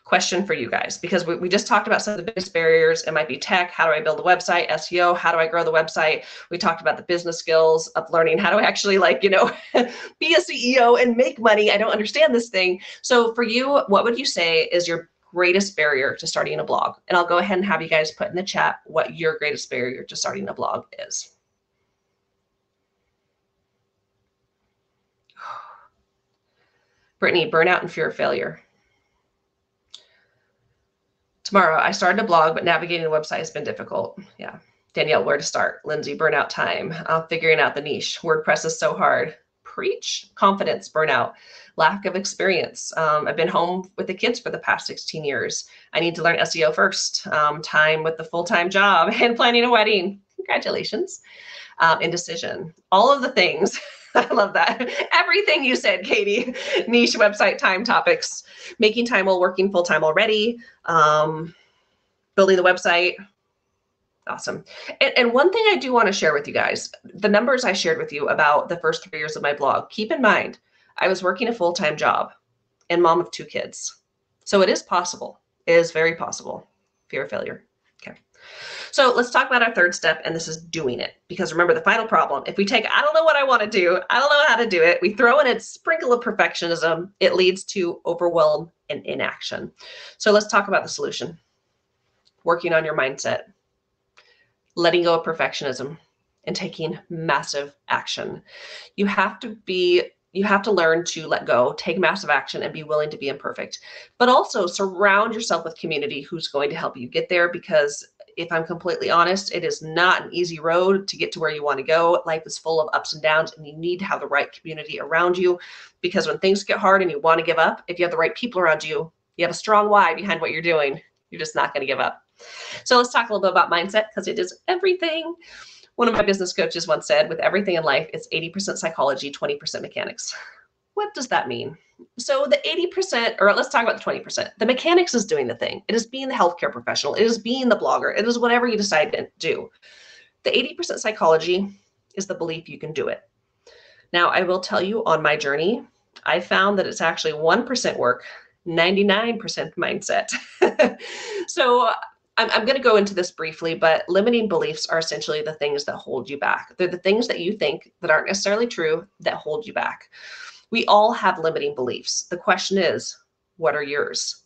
Speaker 1: question for you guys, because we just talked about some of the biggest barriers. It might be tech. How do I build a website? SEO. How do I grow the website? We talked about the business skills of learning how to actually be a CEO and make money. I don't understand this thing. So for you, what would you say is your greatest barrier to starting a blog? And I'll go ahead and have you guys put in the chat what your greatest barrier to starting a blog is. Brittany, burnout and fear of failure. Tomorrow, I started a blog, but navigating the website has been difficult. Yeah. Danielle, where to start? Lindsay, burnout time. Figuring out the niche. WordPress is so hard. Preach. Confidence, burnout, lack of experience. I've been home with the kids for the past 16 years. I need to learn SEO first. Time with the full-time job and planning a wedding. Congratulations. Indecision. All of the things. I love that. Everything you said, Katie. Niche, website, time, topics. Making time while working full-time already. Building the website. Awesome. And one thing I do want to share with you guys, the numbers I shared with you about the first 3 years of my blog, keep in mind, I was working a full-time job and mom of 2 kids. So it is possible. It is very possible. Fear of failure. Okay. So let's talk about our third step, and this is doing it. Because remember the final problem, if we take, I don't know what I want to do, I don't know how to do it, we throw in a sprinkle of perfectionism, it leads to overwhelm and inaction. So let's talk about the solution. Working on your mindset. Letting go of perfectionism and taking massive action. You have to learn to let go, take massive action, and be willing to be imperfect. But also surround yourself with community who's going to help you get there, because if I'm completely honest, it is not an easy road to get to where you want to go. Life is full of ups and downs, and you need to have the right community around you, because when things get hard and you want to give up, if you have the right people around you, you have a strong why behind what you're doing, you're just not going to give up. So let's talk a little bit about mindset, because it is everything. One of my business coaches once said, with everything in life, it's 80% psychology, 20% mechanics. What does that mean? So the 80%, or let's talk about the 20%. The mechanics is doing the thing. It is being the healthcare professional. It is being the blogger. It is whatever you decide to do. The 80% psychology is the belief you can do it. Now, I will tell you, on my journey, I found that it's actually 1% work, 99% mindset. So I'm going to go into this briefly, but limiting beliefs are essentially the things that hold you back. They're the things that you think that aren't necessarily true that hold you back. We all have limiting beliefs. The question is, what are yours?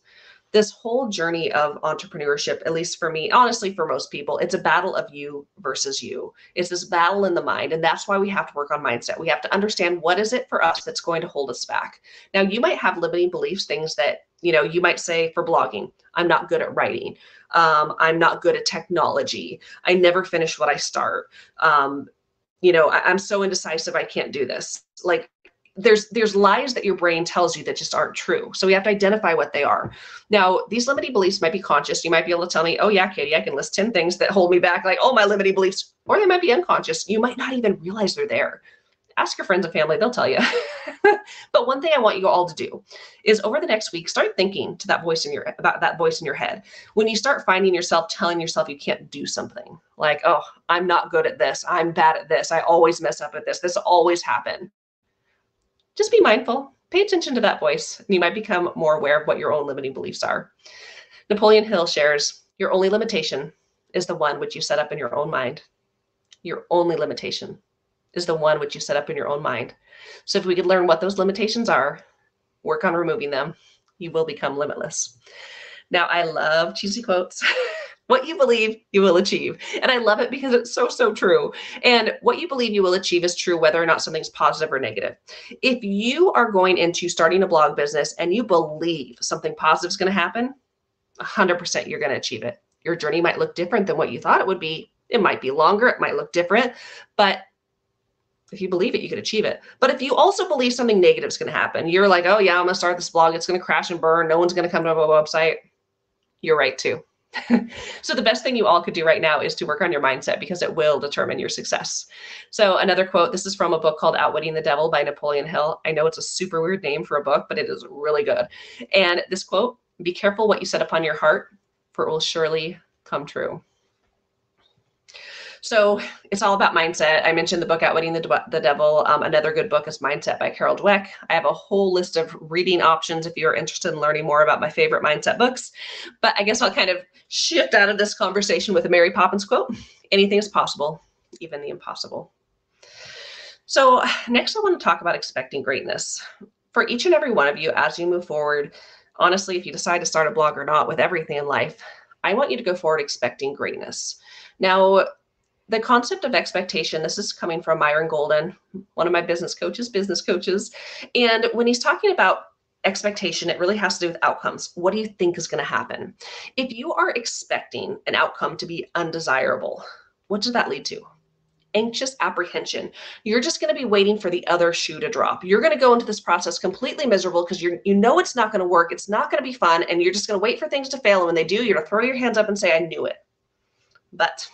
Speaker 1: This whole journey of entrepreneurship, at least for me, honestly, for most people, it's a battle of you versus you. It's this battle in the mind. And that's why we have to work on mindset. We have to understand, what is it for us that's going to hold us back? Now, you might have limiting beliefs, things that, you might say for blogging, I'm not good at writing. I'm not good at technology. I never finish what I start. I'm so indecisive, I can't do this. Like, there's lies that your brain tells you that just aren't true. So we have to identify what they are. Now, these limiting beliefs might be conscious. You might be able to tell me, oh yeah, Katie, I can list 10 things that hold me back, like, oh, my limiting beliefs, or they might be unconscious. You might not even realize they're there. Ask your friends and family, they'll tell you. But one thing I want you all to do is, over the next week, start thinking to about that voice in your head. When you start finding yourself telling yourself you can't do something, like, oh, I'm not good at this, I'm bad at this, I always mess up at this always happens. Just be mindful, pay attention to that voice, and you might become more aware of what your own limiting beliefs are. Napoleon Hill shares, your only limitation is the one which you set up in your own mind. Your only limitation is the one which you set up in your own mind. So if we could learn what those limitations are, work on removing them, you will become limitless. Now, I love cheesy quotes. What you believe, you will achieve. And I love it because it's so, so true. And what you believe you will achieve is true whether or not something's positive or negative. If you are going into starting a blog business and you believe something positive is going to happen, 100% you're going to achieve it. Your journey might look different than what you thought it would be. It might be longer. It might look different. But if you believe it, you can achieve it. But if you also believe something negative is going to happen, you're like, oh yeah, I'm going to start this blog. It's going to crash and burn. No one's going to come to my website. You're right too. So the best thing you all could do right now is to work on your mindset because it will determine your success. So another quote, this is from a book called Outwitting the Devil by Napoleon Hill. I know it's a super weird name for a book, but it is really good. And this quote, be careful what you set upon your heart, for it will surely come true. So it's all about mindset. I mentioned the book Outwitting the Devil. Another good book is Mindset by Carol Dweck. I have a whole list of reading options if you're interested in learning more about my favorite mindset books. But I guess I'll kind of shift out of this conversation with a Mary Poppins quote. Anything is possible, even the impossible. So next I want to talk about expecting greatness. For each and every one of you as you move forward, honestly, if you decide to start a blog or not, with everything in life, I want you to go forward expecting greatness. Now, the concept of expectation, this is coming from Myron Golden, one of my business coaches. And when he's talking about expectation, it really has to do with outcomes. What do you think is going to happen? If you are expecting an outcome to be undesirable, what does that lead to? Anxious apprehension. You're just going to be waiting for the other shoe to drop. You're going to go into this process completely miserable because you know it's not going to work. It's not going to be fun. And you're just going to wait for things to fail. And when they do, you're going to throw your hands up and say, I knew it. But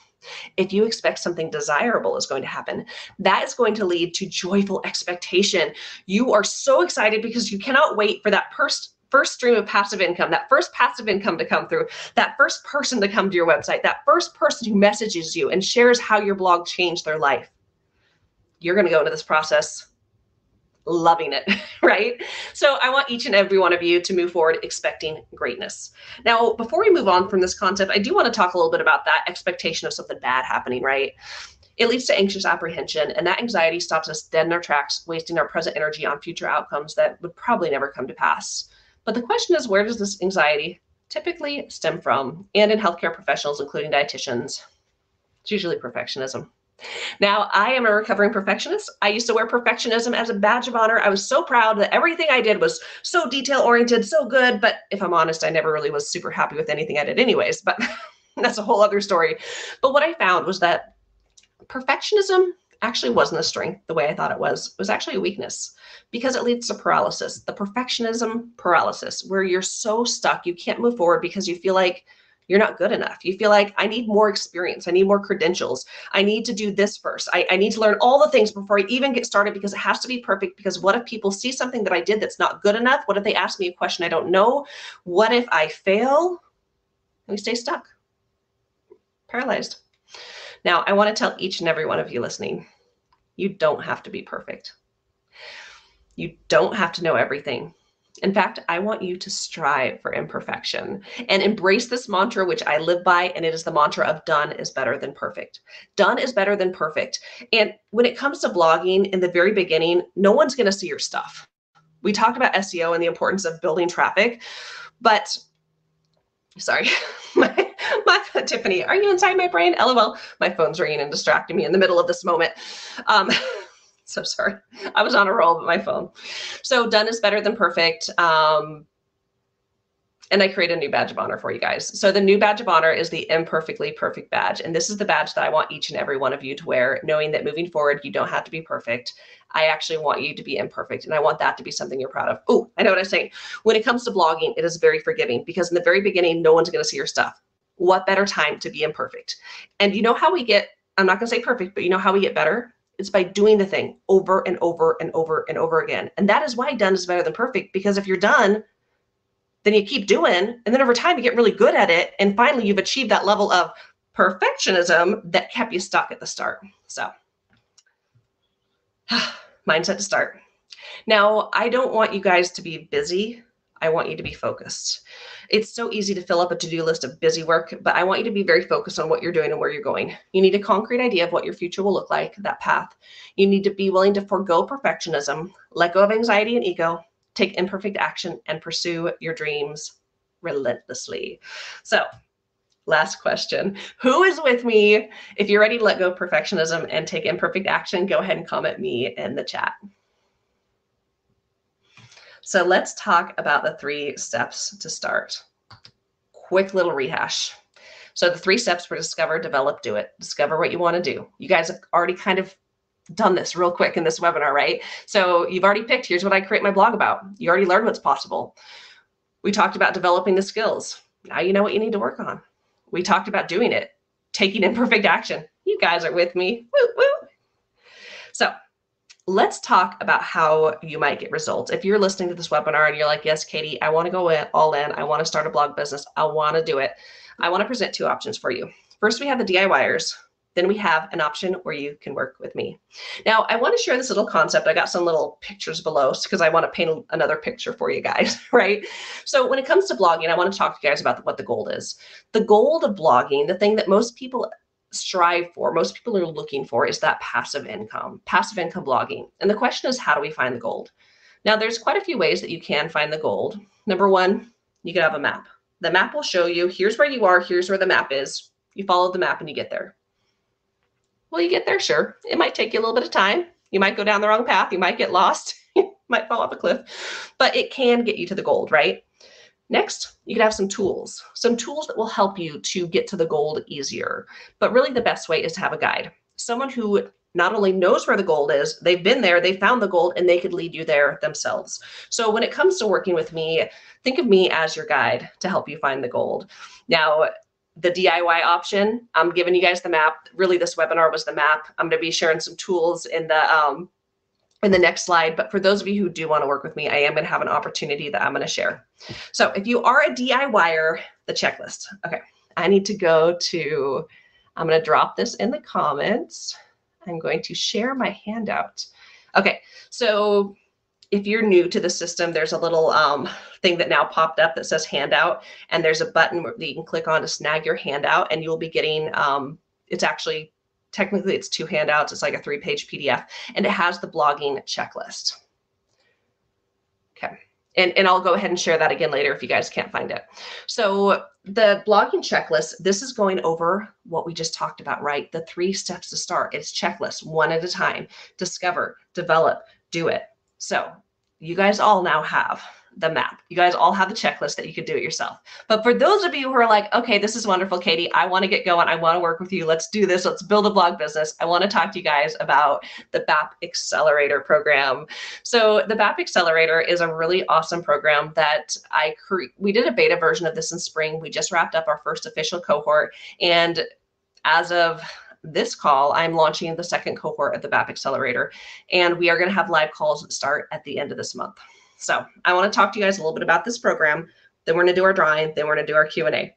Speaker 1: if you expect something desirable is going to happen, that is going to lead to joyful expectation. You are so excited because you cannot wait for that first stream of passive income, that first passive income to come through, that first person to come to your website, that first person who messages you and shares how your blog changed their life. You're going to go into this process loving it, right? So I want each and every one of you to move forward expecting greatness. Now, before we move on from this concept, I do want to talk a little bit about that expectation of something bad happening, right? It leads to anxious apprehension, and that anxiety stops us dead in our tracks, wasting our present energy on future outcomes that would probably never come to pass. But the question is, where does this anxiety typically stem from? And in healthcare professionals, including dietitians, it's usually perfectionism. Now, I am a recovering perfectionist. I used to wear perfectionism as a badge of honor. I was so proud that everything I did was so detail-oriented, so good. But if I'm honest, I never really was super happy with anything I did anyways. But that's a whole other story. But what I found was that perfectionism actually wasn't a strength the way I thought it was. It was actually a weakness because it leads to paralysis. The perfectionism paralysis, where you're so stuck, you can't move forward because you feel like you're not good enough. You feel like I need more experience. I need more credentials. I need to do this first. I need to learn all the things before I even get started because it has to be perfect. Because what if people see something that I did that's not good enough? What if they ask me a question I don't know? What if I fail? And we stay stuck, paralyzed. Now, I want to tell each and every one of you listening, you don't have to be perfect. You don't have to know everything. In fact, I want you to strive for imperfection and embrace this mantra, which I live by, and it is the mantra of done is better than perfect. Done is better than perfect. And when it comes to blogging, in the very beginning, no one's going to see your stuff. We talked about SEO and the importance of building traffic, but sorry, my Tiffany, are you inside my brain? LOL, my phone's ringing and distracting me in the middle of this moment. So sorry, I was on a roll with my phone. So done is better than perfect. And I create a new badge of honor for you guys. So the new badge of honor is the imperfectly perfect badge. And this is the badge that I want each and every one of you to wear, knowing that moving forward, you don't have to be perfect. I actually want you to be imperfect. And I want that to be something you're proud of. Oh, I know what I'm saying. When it comes to blogging, it is very forgiving because in the very beginning, no one's going to see your stuff. What better time to be imperfect? And you know how we get, I'm not going to say perfect, but you know how we get better? It's by doing the thing over and over and over and over again. And that is why done is better than perfect, because if you're done, then you keep doing, and then over time you get really good at it. And finally you've achieved that level of perfectionism that kept you stuck at the start. So mindset to start. Now, I don't want you guys to be busy. I want you to be focused. It's so easy to fill up a to-do list of busy work, but I want you to be very focused on what you're doing and where you're going. You need a concrete idea of what your future will look like, that path. You need to be willing to forego perfectionism, let go of anxiety and ego, take imperfect action, and pursue your dreams relentlessly. So Last question. Who is with me? If you're ready to let go of perfectionism and take imperfect action, go ahead and comment me in the chat. So let's talk about the 3 steps to start. Quick little rehash. So the 3 steps were discover, develop, do it. Discover what you want to do. You guys have already kind of done this real quick in this webinar, right? So you've already picked, here's what I create my blog about. You already learned what's possible. We talked about developing the skills. Now you know what you need to work on. We talked about doing it, taking imperfect action. You guys are with me. Woo, woo. So let's talk about how you might get results. If you're listening to this webinar and you're like, yes, Katie, I want to go all in. I want to start a blog business. I want to do it. I want to present 2 options for you. First, we have the DIYers. Then we have an option where you can work with me. Now, I want to share this little concept. I got some little pictures below because I want to paint another picture for you guys, right? So when it comes to blogging, I want to talk to you guys about what the goal is. The goal of blogging, the thing that most people strive for, most people are looking for, is that passive income blogging. And the question is, how do we find the gold? Now, there's quite a few ways that you can find the gold. Number 1, you could have a map. The map will show you, here's where you are, here's where the map is. You follow the map and you get there. Will you get there? Sure. It might take you a little bit of time. You might go down the wrong path. You might get lost. You might fall off a cliff, but it can get you to the gold, right? Next, you can have some tools that will help you to get to the gold easier. But really the best way is to have a guide. Someone who not only knows where the gold is, they've been there, they found the gold, and they could lead you there themselves. So when it comes to working with me, think of me as your guide to help you find the gold. Now, the DIY option, I'm giving you guys the map. Really, this webinar was the map. I'm going to be sharing some tools in the next slide. But for those of you who do want to work with me, I am going to have an opportunity that I'm going to share. So if you are a DIYer, the checklist. Okay, I need to go to, I'm going to drop this in the comments. I'm going to share my handout. Okay, so if you're new to the system, there's a little thing that now popped up that says handout, and there's a button that you can click on to snag your handout, and you'll be getting, it's actually, technically it's 2 handouts. It's like a 3-page PDF, and it has the blogging checklist. Okay, and I'll go ahead and share that again later if you guys can't find it. So the blogging checklist, this is going over what we just talked about, right? The 3 steps to start. It's checklists, 1 at a time. Discover, develop, do it. So you guys all now have the map. You guys all have the checklist that you could do it yourself. But for those of you who are like, okay, this is wonderful, Katie, I want to get going. I want to work with you. Let's do this. Let's build a blog business. I want to talk to you guys about the BAP Accelerator program. So the BAP Accelerator is a really awesome program that we did a beta version of this in spring. We just wrapped up our first official cohort. And as of this call, I'm launching the 2nd cohort of the BAP Accelerator, and we are going to have live calls that start at the end of this month. So I want to talk to you guys a little bit about this program. Then we're going to do our drawing. Then we're going to do our Q&A.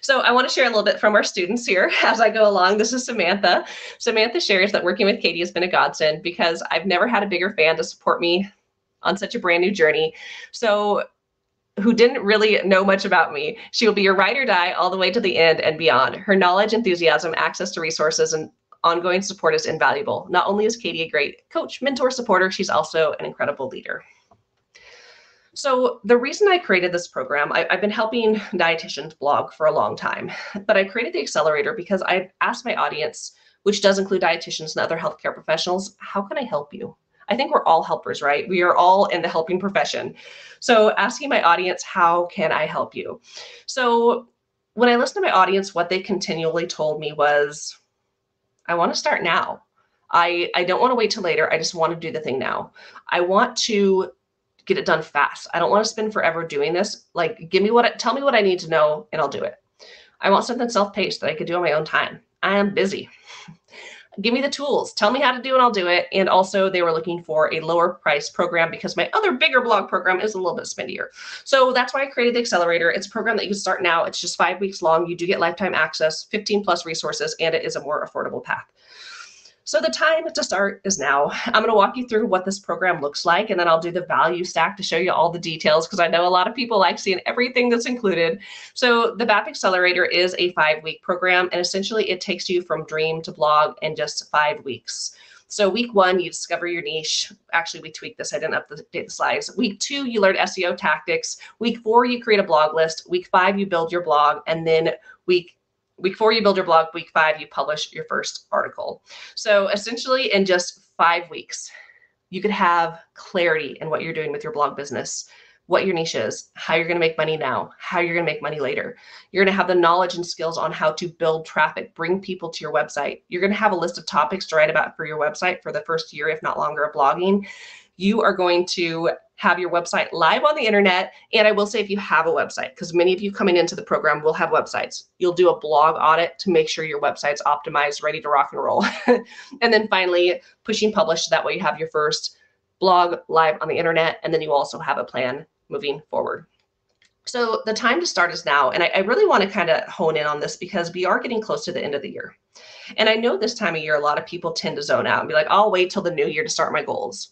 Speaker 1: So I want to share a little bit from our students here as I go along. This is Samantha. Samantha shares that working with Katie has been a godsend because I've never had a bigger fan to support me on such a brand new journey. So who didn't really know much about me. She will be your ride or die all the way to the end and beyond. Her knowledge, enthusiasm, access to resources, and ongoing support is invaluable. Not only is Katie a great coach, mentor, supporter, she's also an incredible leader. So the reason I created this program, I've been helping dietitians blog for a long time, but I created the Accelerator because I asked my audience, which does include dietitians and other healthcare professionals, how can I help you? I think we're all helpers, right? We are all in the helping profession. So asking my audience, how can I help you? So when I listened to my audience, what they continually told me was, I want to start now. I don't want to wait till later. I just want to do the thing now. I want to get it done fast. I don't want to spend forever doing this. Like, tell me what I need to know and I'll do it. I want something self-paced that I could do on my own time. I am busy. Give me the tools. Tell me how to do and I'll do it. And also they were looking for a lower price program because my other bigger blog program is a little bit spendier. So that's why I created the Accelerator. It's a program that you can start now. It's just 5 weeks long. You do get lifetime access, 15+ resources, and it is a more affordable path. So the time to start is now. I'm going to walk you through what this program looks like, and then I'll do the value stack to show you all the details because I know a lot of people like seeing everything that's included. So the BAP Accelerator is a 5-week program, and essentially it takes you from dream to blog in just 5 weeks. So week 1, you discover your niche. Actually, we tweaked this. I didn't update the slides. Week 2, you learn SEO tactics. Week 4, you create a blog list. Week 5, you build your blog. And then week 4, you build your blog. Week 5, you publish your first article. So essentially in just 5 weeks, you could have clarity in what you're doing with your blog business, what your niche is, how you're going to make money now, how you're going to make money later. You're going to have the knowledge and skills on how to build traffic, bring people to your website. You're going to have a list of topics to write about for your website for the first year, if not longer, of blogging. You are going to have your website live on the internet. And I will say, if you have a website, because many of you coming into the program will have websites, you'll do a blog audit to make sure your website's optimized, ready to rock and roll. And then finally, pushing publish. So that way you have your first blog live on the internet. And then you also have a plan moving forward. So the time to start is now. And I really want to kind of hone in on this because we are getting close to the end of the year. And I know this time of year, a lot of people tend to zone out and be like, I'll wait till the new year to start my goals.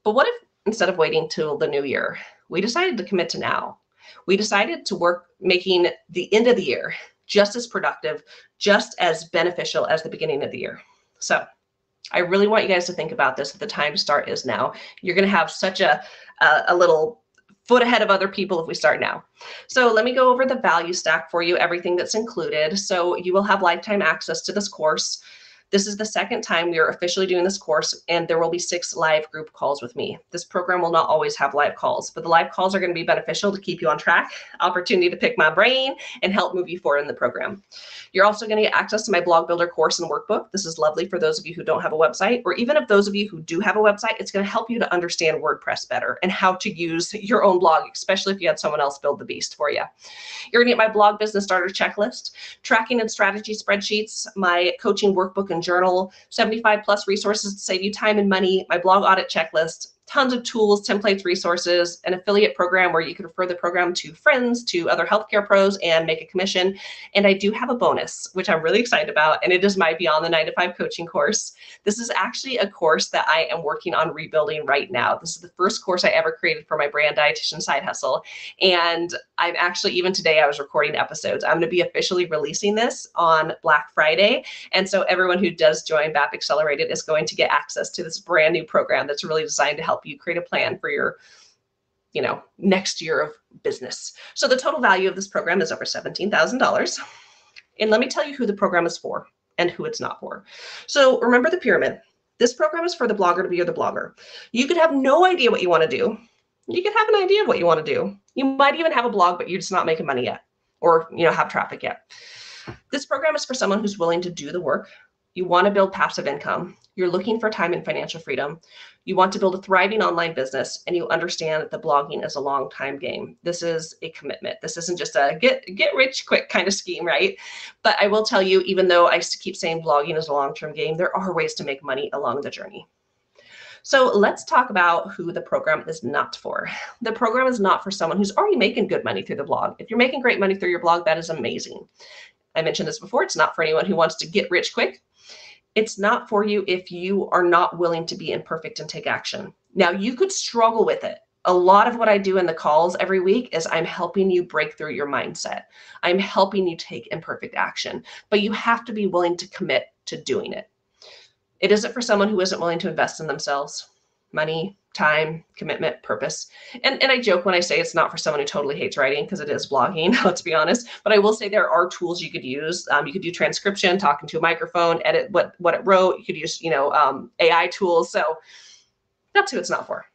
Speaker 1: But what if instead of waiting till the new year, we decided to commit to now? We decided to work making the end of the year just as productive, just as beneficial as the beginning of the year. So I really want you guys to think about this. The time to start is now. You're going to have such a little foot ahead of other people if we start now. So let me go over the value stack for you, everything that's included. So you will have lifetime access to this course. This is the second time we are officially doing this course, and there will be 6 live group calls with me. This program will not always have live calls, but the live calls are going to be beneficial to keep you on track, opportunity to pick my brain, and help move you forward in the program. You're also going to get access to my blog builder course and workbook. This is lovely for those of you who don't have a website, or even if those of you who do have a website, it's going to help you to understand WordPress better and how to use your own blog, especially if you had someone else build the beast for you. You're going to get my blog business starter checklist, tracking and strategy spreadsheets, my coaching workbook and journal, 75 plus resources to save you time and money, my blog audit checklist, tons of tools, templates, resources, an affiliate program where you can refer the program to friends, to other healthcare pros, and make a commission. And I do have a bonus, which I'm really excited about, and it is my Beyond the 9 to 5 coaching course. This is actually a course that I am working on rebuilding right now. This is the first course I ever created for my brand dietitian side hustle. And I'm actually, even today, I was recording episodes. I'm going to be officially releasing this on Black Friday. And so everyone who does join BAP Accelerated is going to get access to this brand new program that's really designed to help you create a plan for your, next year of business. So the total value of this program is over $17,000. And let me tell you who the program is for and who it's not for. So remember the pyramid. This program is for the blogger to be the blogger. You could have no idea what you want to do. You could have an idea of what you want to do. You might even have a blog, but you're just not making money yet, or have traffic yet. This program is for someone who's willing to do the work. You want to build passive income. You're looking for time and financial freedom. You want to build a thriving online business, and you understand that blogging is a long time game. This is a commitment. This isn't just a get rich quick kind of scheme, right? But I will tell you, even though I keep saying blogging is a long-term game, there are ways to make money along the journey. So let's talk about who the program is not for. The program is not for someone who's already making good money through the blog. If you're making great money through your blog, that is amazing. I mentioned this before. It's not for anyone who wants to get rich quick. It's not for you if you are not willing to be imperfect and take action. Now, you could struggle with it. A lot of what I do in the calls every week is I'm helping you break through your mindset. I'm helping you take imperfect action, but you have to be willing to commit to doing it. It isn't for someone who isn't willing to invest in themselves, money, time, commitment, purpose. And I joke when I say it's not for someone who totally hates writing, because it is blogging, let's be honest. But I will say there are tools you could use. You could do transcription, talking to a microphone, edit what it wrote. You could use, AI tools. So that's who it's not for.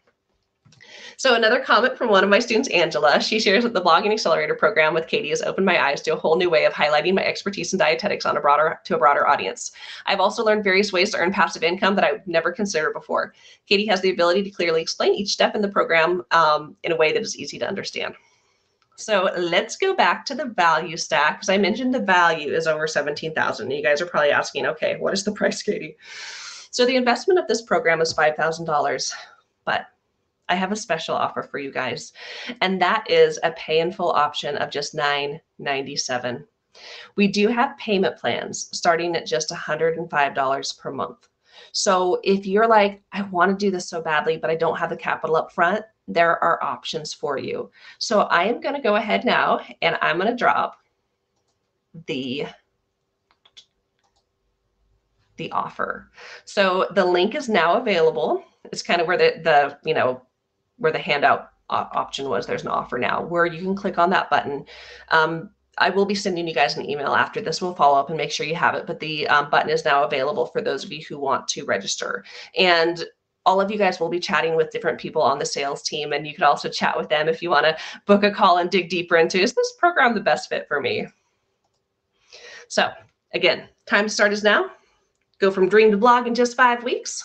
Speaker 1: So another comment from one of my students, Angela, she shares that the Blogging Accelerator program with Katie has opened my eyes to a whole new way of highlighting my expertise in dietetics to a broader audience. I've also learned various ways to earn passive income that I've never considered before. Katie has the ability to clearly explain each step in the program in a way that is easy to understand. So let's go back to the value stack, because I mentioned the value is over $17,000. You guys are probably asking, okay, what is the price, Katie? So the investment of this program is $5,000, but I have a special offer for you guys, and that is a pay in full option of just $9.97. We do have payment plans starting at just $105 per month. So if you're like, I want to do this so badly, but I don't have the capital up front, there are options for you. So I am going to go ahead now, and I'm going to drop the the offer. So the link is now available. It's kind of where the where the handout option was. There's an offer now where you can click on that button. I will be sending you guys an email after this. We'll follow up and make sure you have it. But the button is now available for those of you who want to register. And all of you guys will be chatting with different people on the sales team. And you can also chat with them if you want to book a call and dig deeper into, is this program the best fit for me? So again, time to start is now. Go from dream to blog in just 5 weeks.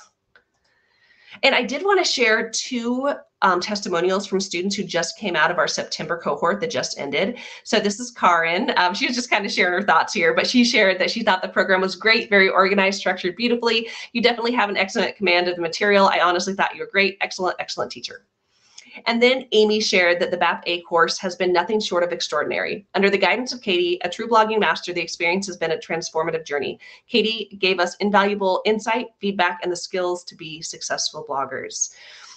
Speaker 1: And I did want to share 2 testimonials from students who just came out of our September cohort that just ended. So this is Karin. She was just kind of sharing her thoughts here, but she shared that she thought the program was great, very organized, structured beautifully. You definitely have an excellent command of the material. I honestly thought you were great. Excellent, excellent teacher. And then Amy shared that the BAP-A course has been nothing short of extraordinary. Under the guidance of Katie, a true blogging master, the experience has been a transformative journey. Katie gave us invaluable insight, feedback, and the skills to be successful bloggers.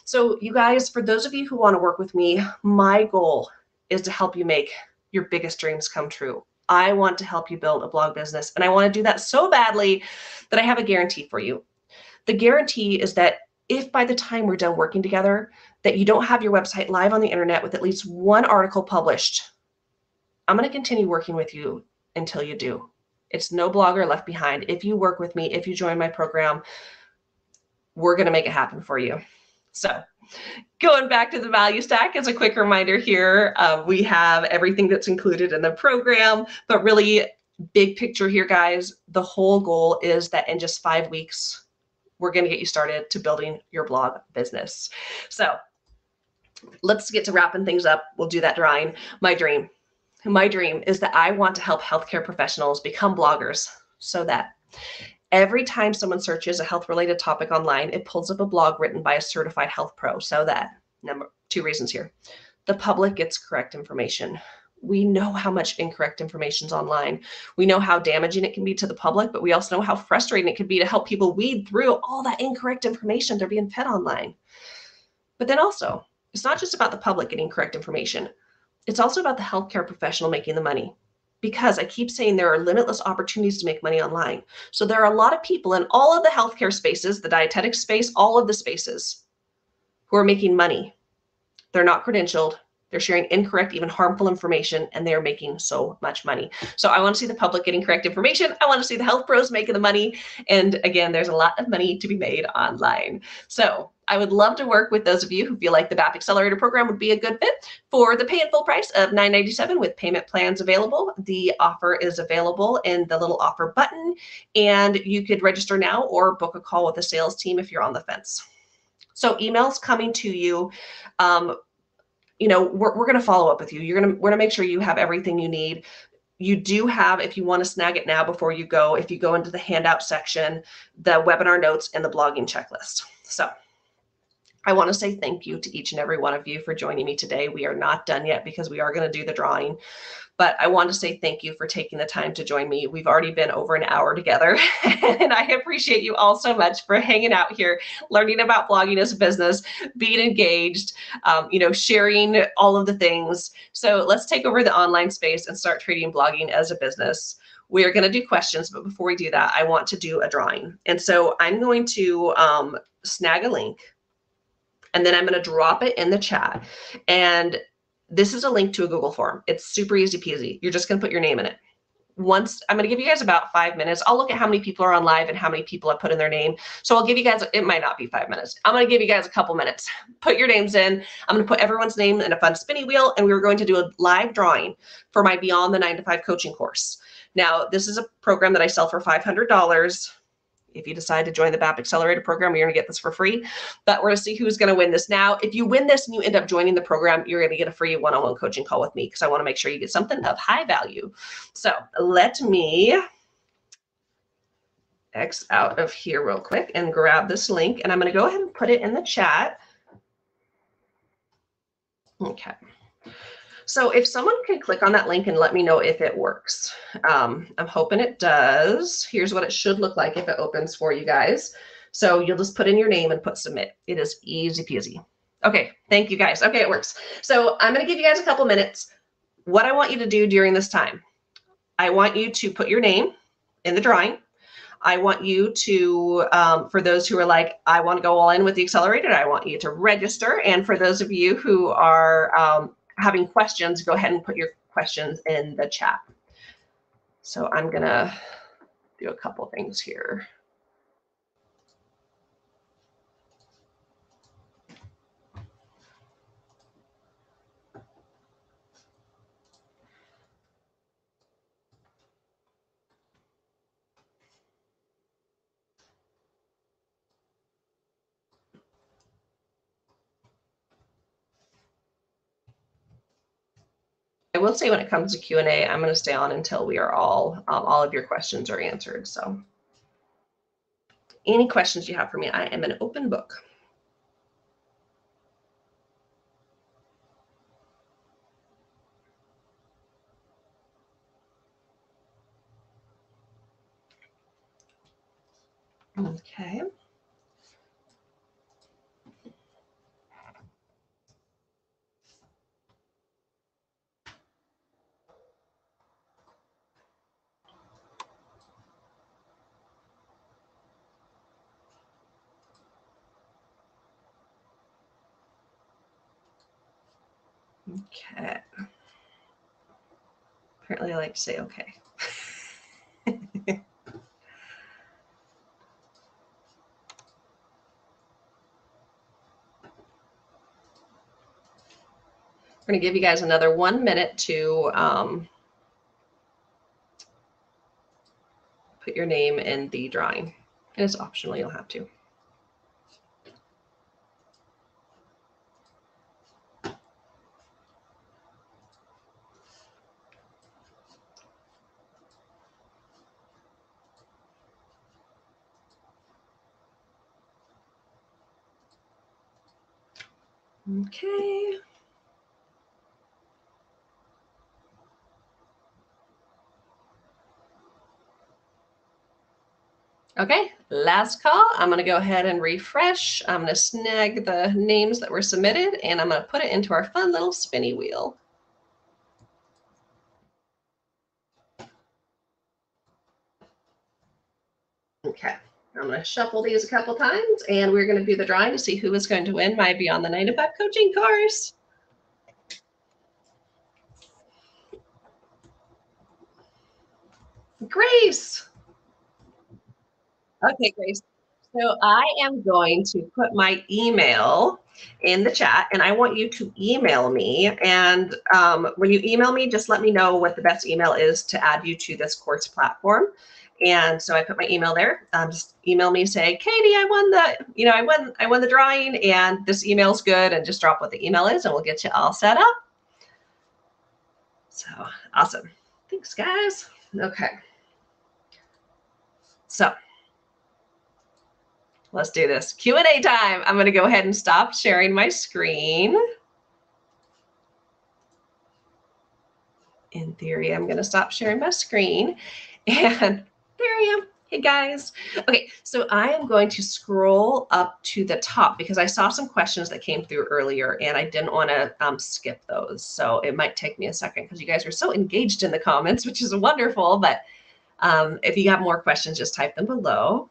Speaker 1: So you guys, for those of you who want to work with me, my goal is to help you make your biggest dreams come true. I want to help you build a blog business, and I want to do that so badly that I have a guarantee for you. The guarantee is that if by the time we're done working together, that you don't have your website live on the internet with at least 1 article published, I'm going to continue working with you until you do. It's no blogger left behind. If you work with me, if you join my program, we're going to make it happen for you. So going back to the value stack, as a quick reminder here, we have everything that's included in the program, but really big picture here, guys, the whole goal is that in just 5 weeks, we're going to get you started to building your blog business. So let's get to wrapping things up. We'll do that drawing. My dream is that I want to help healthcare professionals become bloggers so that every time someone searches a health-related topic online, it pulls up a blog written by a certified health pro so that, 2 reasons here, the public gets correct information. We know how much incorrect information is online. We know how damaging it can be to the public, but we also know how frustrating it can be to help people weed through all that incorrect information they're being fed online. But then also, it's not just about the public getting correct information. It's also about the healthcare professional making the money. Because I keep saying there are limitless opportunities to make money online. So there are a lot of people in all of the healthcare spaces, the dietetic space, all of the spaces who are making money. They're not credentialed. They're sharing incorrect, even harmful information, and they're making so much money. So I want to see the public getting correct information. I want to see the health pros making the money. And again, there's a lot of money to be made online. So I would love to work with those of you who feel like the BAP Accelerator program would be a good fit. For the pay in full price of $9.97 with payment plans available, the offer is available in the little offer button, and you could register now or book a call with the sales team if you're on the fence. So emails coming to you. We're going to follow up with you. We're going to make sure you have everything you need. You do have, if you want to snag it now before you go, if you go into the handout section, the webinar notes and the blogging checklist. So I want to say thank you to each and every one of you for joining me today. We are not done yet because we are going to do the drawing, but I want to say thank you for taking the time to join me. We've already been over an hour together, and I appreciate you all so much for hanging out here, learning about blogging as a business, being engaged, sharing all of the things. So let's take over the online space and start treating blogging as a business. We are going to do questions, but before we do that, I want to do a drawing. And so I'm going to snag a link, and then I'm going to drop it in the chat. And this is a link to a Google form. It's super easy peasy. You're just going to put your name in it. Once I'm going to give you guys about 5 minutes. I'll look at how many people are on live and how many people have put in their name. So I'll give you guys, it might not be 5 minutes. I'm going to give you guys a couple minutes. Put your names in. I'm going to put everyone's name in a fun spinny wheel, and we're going to do a live drawing for my Beyond the 9 to 5 coaching course. Now, this is a program that I sell for $500. If you decide to join the BAP Accelerator program, you're going to get this for free. But we're going to see who's going to win this now. If you win this and you end up joining the program, you're going to get a free one-on-one coaching call with me because I want to make sure you get something of high value. So let me X out of here real quick and grab this link. And I'm going to go ahead and put it in the chat. Okay. So if someone can click on that link and let me know if it works. I'm hoping it does. Here's what it should look like if it opens for you guys. So you'll just put in your name and put submit. It is easy peasy. Okay, thank you guys. Okay, it works. So I'm going to give you guys a couple minutes. What I want you to do during this time, I want you to put your name in the drawing. I want you to, for those who are like, I want to go all in with the accelerator, I want you to register. And for those of you who are having questions, go ahead and put your questions in the chat. So I'm going to do a couple things here. I will say when it comes to Q&A, I'm going to stay on until we are all of your questions are answered. So any questions you have for me, I am an open book. Okay. Okay. Apparently I like to say okay. We're going to give you guys another 1 minute to put your name in the drawing. And it's optional, you'll have to. Okay. Okay, last call. I'm going to go ahead and refresh. I'm going to snag the names that were submitted, and I'm going to put it into our fun little spinny wheel. Okay, I'm going to shuffle these a couple times, and we're going to do the drawing to see who is going to win my Beyond the 9 to 5 coaching course. Grace. Okay, Grace. So I am going to put my email in the chat, and I want you to email me. And when you email me, just let me know what the best email is to add you to this course platform. And so I put my email there. Just email me, say, Katie, I won the, I won the drawing, and this email's good, and just drop what the email is, and we'll get you all set up. So awesome. Thanks, guys. Okay. So let's do this. Q&A time. I'm going to go ahead and stop sharing my screen. In theory, I'm going to stop sharing my screen. And there I am. Hey, guys. Okay, so I am going to scroll up to the top because I saw some questions that came through earlier, and I didn't want to skip those. So it might take me a second because you guys are so engaged in the comments, which is wonderful. But if you have more questions, just type them below.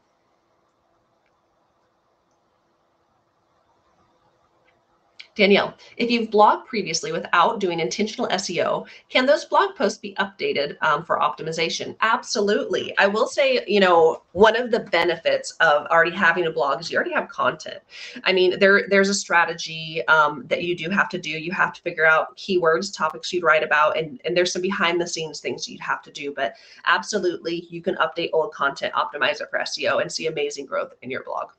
Speaker 1: Danielle, if you've blogged previously without doing intentional SEO, can those blog posts be updated for optimization? Absolutely. I will say, one of the benefits of already having a blog is you already have content. I mean, there's a strategy that you do have to do. You have to figure out keywords, topics you'd write about, and there's some behind the scenes things you'd have to do. But absolutely, you can update old content, optimize it for SEO, and see amazing growth in your blog.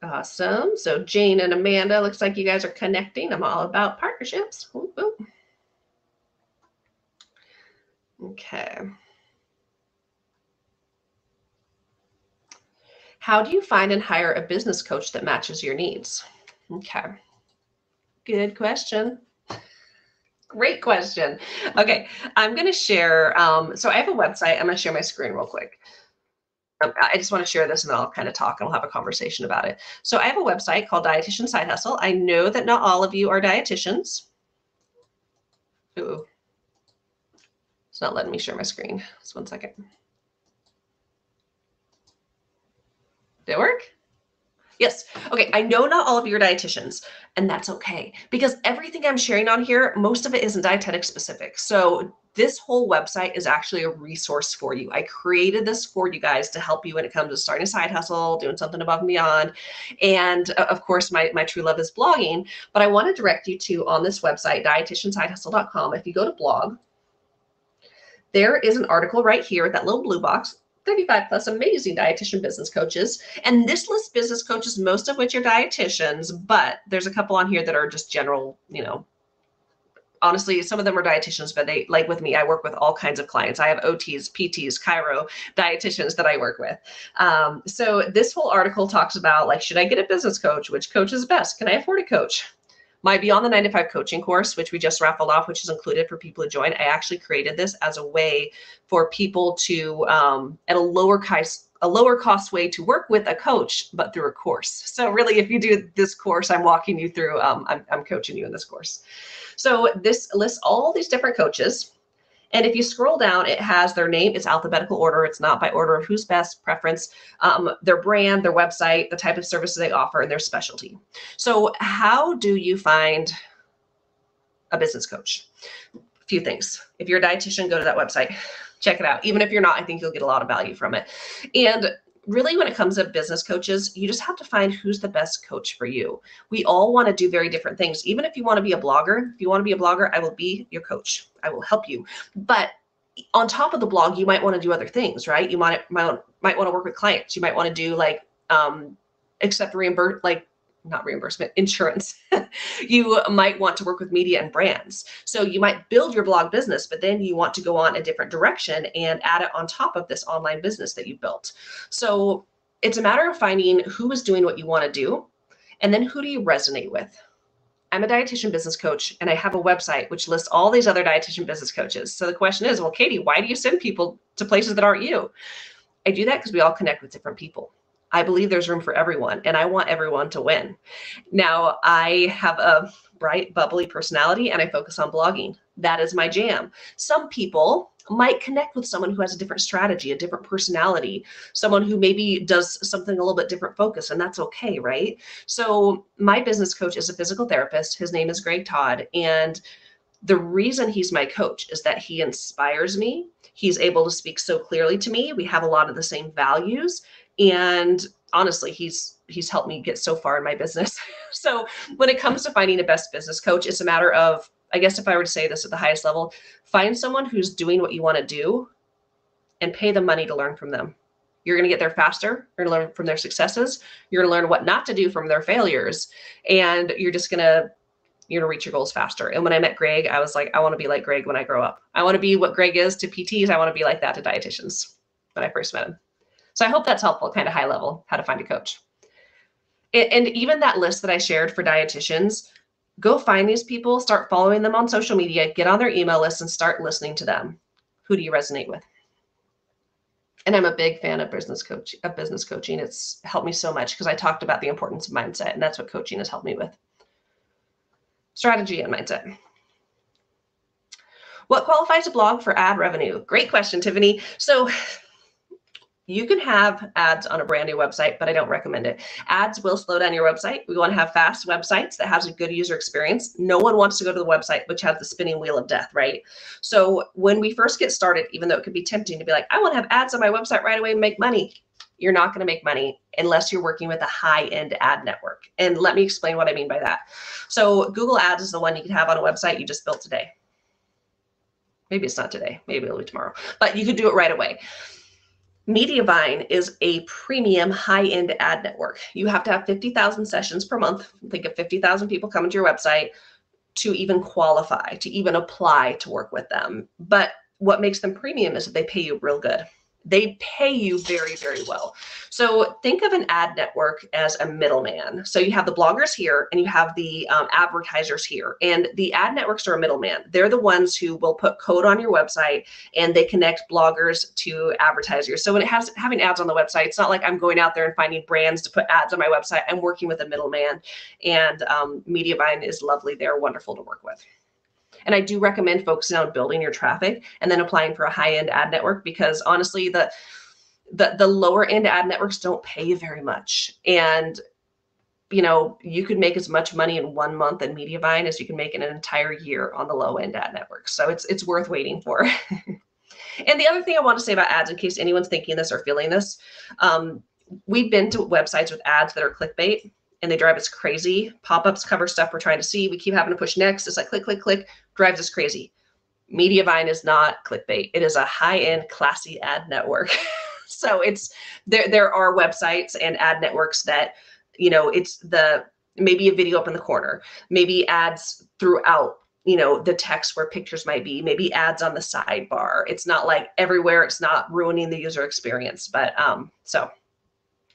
Speaker 1: Awesome. So Jane and Amanda, looks like you guys are connecting. I'm all about partnerships. Ooh, ooh. Okay. How do you find and hire a business coach that matches your needs? Okay. Good question. Great question. Okay. I'm going to share. So I have a website. I'm going to share my screen real quick. I just want to share this and then I'll kind of talk and we'll have a conversation about it. So I have a website called Dietitian Side Hustle. I know that not all of you are dietitians. Ooh. It's not letting me share my screen. Just 1 second. Did it work? Yes. Okay. I know not all of you are dietitians, and that's okay because everything I'm sharing on here, most of it isn't dietetic specific. So this whole website is actually a resource for you. I created this for you guys to help you when it comes to starting a side hustle, doing something above and beyond. And of course, my true love is blogging, but I want to direct you to on this website, dietitiansidehustle.com. If you go to blog, there is an article right here, that little blue box, 35 plus amazing dietitian business coaches. And this lists business coaches, most of which are dietitians, but there's a couple on here that are just general, honestly, some of them are dietitians, but they, like with me, I work with all kinds of clients. I have OTs, PTs, chiro, dietitians that I work with. So this whole article talks about, like, should I get a business coach? Which coach is best? Can I afford a coach? My Beyond the 9 to 5 coaching course, which we just raffled off, which is included for people to join. I actually created this as a way for people to, at a lower cost way to work with a coach, but through a course. So really, if you do this course, I'm walking you through, I'm coaching you in this course. So this lists all these different coaches. And if you scroll down, it has their name. It's alphabetical order. It's not by order of who's best, preference, their brand, their website, the type of services they offer, and their specialty. So how do you find a business coach? A few things. If you're a dietitian, go to that website. Check it out. Even if you're not, I think you'll get a lot of value from it. And really, when it comes to business coaches, you just have to find who's the best coach for you. We all want to do very different things. Even if you want to be a blogger, I will be your coach. I will help you. But on top of the blog, you might want to do other things, right? You might want to work with clients. You might want to do insurance. You might want to work with media and brands. So you might build your blog business, but then you want to go on a different direction and add it on top of this online business that you built. So it's a matter of finding who is doing what you want to do, and then who do you resonate with. I'm a dietitian business coach, and I have a website which lists all these other dietitian business coaches. So the question is, well, Katie, why do you send people to places that aren't you? I do that because we all connect with different people. I believe there's room for everyone, and I want everyone to win. Now, I have a bright, bubbly personality, and I focus on blogging. That is my jam. Some people might connect with someone who has a different strategy, a different personality, someone who maybe does something a little bit different focus, and that's okay, right? So my business coach is a physical therapist. His name is Greg Todd, and the reason he's my coach is that he inspires me. He's able to speak so clearly to me. We have a lot of the same values. And honestly, he's helped me get so far in my business. So when it comes to finding a best business coach, it's a matter of, I guess if I were to say this at the highest level, find someone who's doing what you want to do and pay them money to learn from them. You're going to get there faster. You're going to learn from their successes. You're going to learn what not to do from their failures. And you're going to reach your goals faster. And when I met Greg, I was like, I want to be like Greg when I grow up. I want to be what Greg is to PTs. I want to be like that to dietitians when I first met him. So I hope that's helpful, kind of high level, how to find a coach. And even that list that I shared for dietitians, go find these people, start following them on social media, get on their email list and start listening to them. Who do you resonate with? And I'm a big fan of business coaching. It's helped me so much because I talked about the importance of mindset, and that's what coaching has helped me with. Strategy and mindset. What qualifies a blog for ad revenue? Great question, Tiffany. So you can have ads on a brand new website, but I don't recommend it. Ads will slow down your website. We want to have fast websites that has a good user experience. No one wants to go to the website which has the spinning wheel of death, right? So when we first get started, even though it could be tempting to be like, I want to have ads on my website right away and make money, you're not going to make money unless you're working with a high-end ad network. And let me explain what I mean by that. So Google Ads is the one you can have on a website you just built today. Maybe it's not today. Maybe it'll be tomorrow. But you could do it right away. Mediavine is a premium high-end ad network. You have to have 50,000 sessions per month. Think of 50,000 people coming to your website to even qualify, to even apply to work with them. But what makes them premium is that they pay you real good. They pay you very, very well. So think of an ad network as a middleman. So you have the bloggers here and you have the advertisers here. And the ad networks are a middleman. They're the ones who will put code on your website and they connect bloggers to advertisers. So when it has having ads on the website, it's not like I'm going out there and finding brands to put ads on my website. I'm working with a middleman, and Mediavine is lovely. They're wonderful to work with. And I do recommend focusing on building your traffic and then applying for a high-end ad network, because honestly, the lower end ad networks don't pay very much. And you could make as much money in 1 month in Mediavine as you can make in an entire year on the low end ad networks. So it's worth waiting for. And the other thing I want to say about ads, in case anyone's thinking this or feeling this, we've been to websites with ads that are clickbait and they drive us crazy. Pop-ups cover stuff we're trying to see. We keep having to push next. It's like click, click, click, drives us crazy. Mediavine is not clickbait. It is a high-end, classy ad network. So there are websites and ad networks that, it's maybe a video up in the corner, maybe ads throughout, the text where pictures might be, maybe ads on the sidebar. It's not like everywhere. It's not ruining the user experience, but so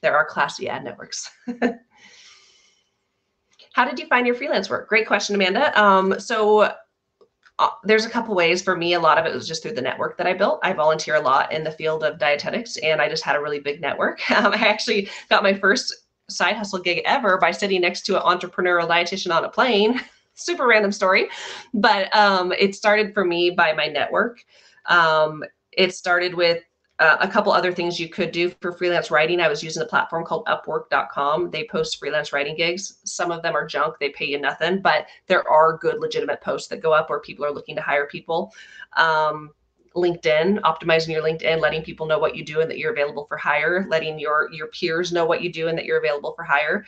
Speaker 1: there are classy ad networks. How did you find your freelance work? Great question, Amanda. So there's a couple ways. For me, a lot of it was just through the network that I built. I volunteer a lot in the field of dietetics, and I just had a really big network. I actually got my first side hustle gig ever by sitting next to an entrepreneurial dietitian on a plane. Super random story, but it started for me by my network. It started with a couple other things you could do for freelance writing. I was using a platform called Upwork.com. They post freelance writing gigs. Some of them are junk. They pay you nothing, but there are good legitimate posts that go up where people are looking to hire people. LinkedIn, optimizing your LinkedIn, letting people know what you do and that you're available for hire, letting your peers know what you do and that you're available for hire.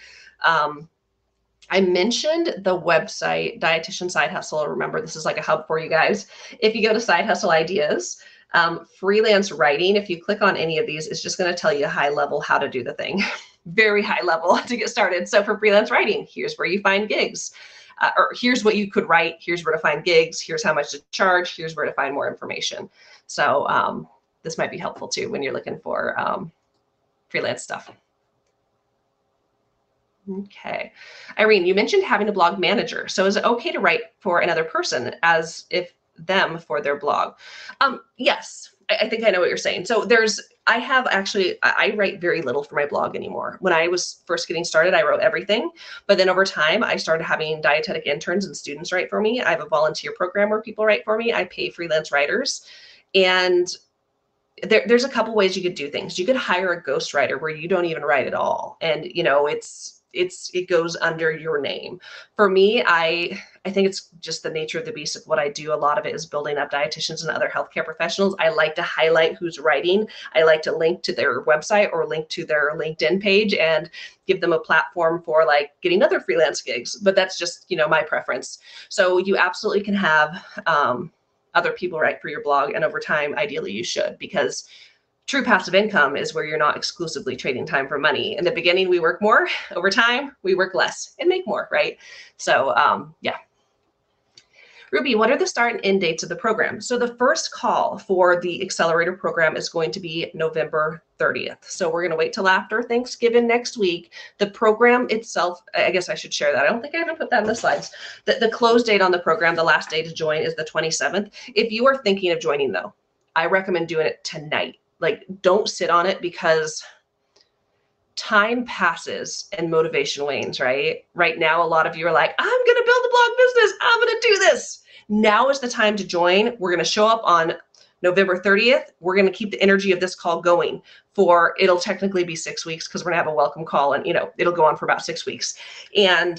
Speaker 1: I mentioned the website Dietitian Side Hustle. Remember, this is like a hub for you guys. If you go to Side Hustle Ideas, freelance writing, if you click on any of these, it's just going to tell you high level how to do the thing. Very high level to get started. So for freelance writing, here's where you find gigs. Or here's what you could write. Here's where to find gigs. Here's how much to charge. Here's where to find more information. So this might be helpful too when you're looking for freelance stuff. Okay. Irene, you mentioned having a blog manager. So is it okay to write for another person as if them for their blog? Yes, I think I know what you're saying. So I write very little for my blog anymore. When I was first getting started, I wrote everything. But then over time, I started having dietetic interns and students write for me. I have a volunteer program where people write for me. I pay freelance writers. And there's a couple ways you could do things. You could hire a ghostwriter where you don't even write at all. And, it goes under your name. For me, I think it's just the nature of the beast of what I do. A lot of it is building up dietitians and other healthcare professionals. I like to highlight who's writing. I like to link to their website or link to their LinkedIn page and give them a platform for like getting other freelance gigs. But that's just, my preference. So you absolutely can have other people write for your blog. And over time, ideally you should, because true passive income is where you're not exclusively trading time for money. In the beginning, we work more. Over time, we work less and make more, right? So yeah. Ruby, what are the start and end dates of the program? So the first call for the accelerator program is going to be November 30th. So we're going to wait till after Thanksgiving next week. The program itself, I guess I should share that. I don't think I haven't put that in the slides. The close date on the program, the last day to join, is the 27th. If you are thinking of joining though, I recommend doing it tonight. Like, don't sit on it, because time passes and motivation wanes, right? Right now, a lot of you are like, I'm going to build a blog business. I'm going to do this. Now is the time to join. We're going to show up on November 30th. We're going to keep the energy of this call going for, it'll technically be 6 weeks because we're going to have a welcome call, and it'll go on for about 6 weeks. And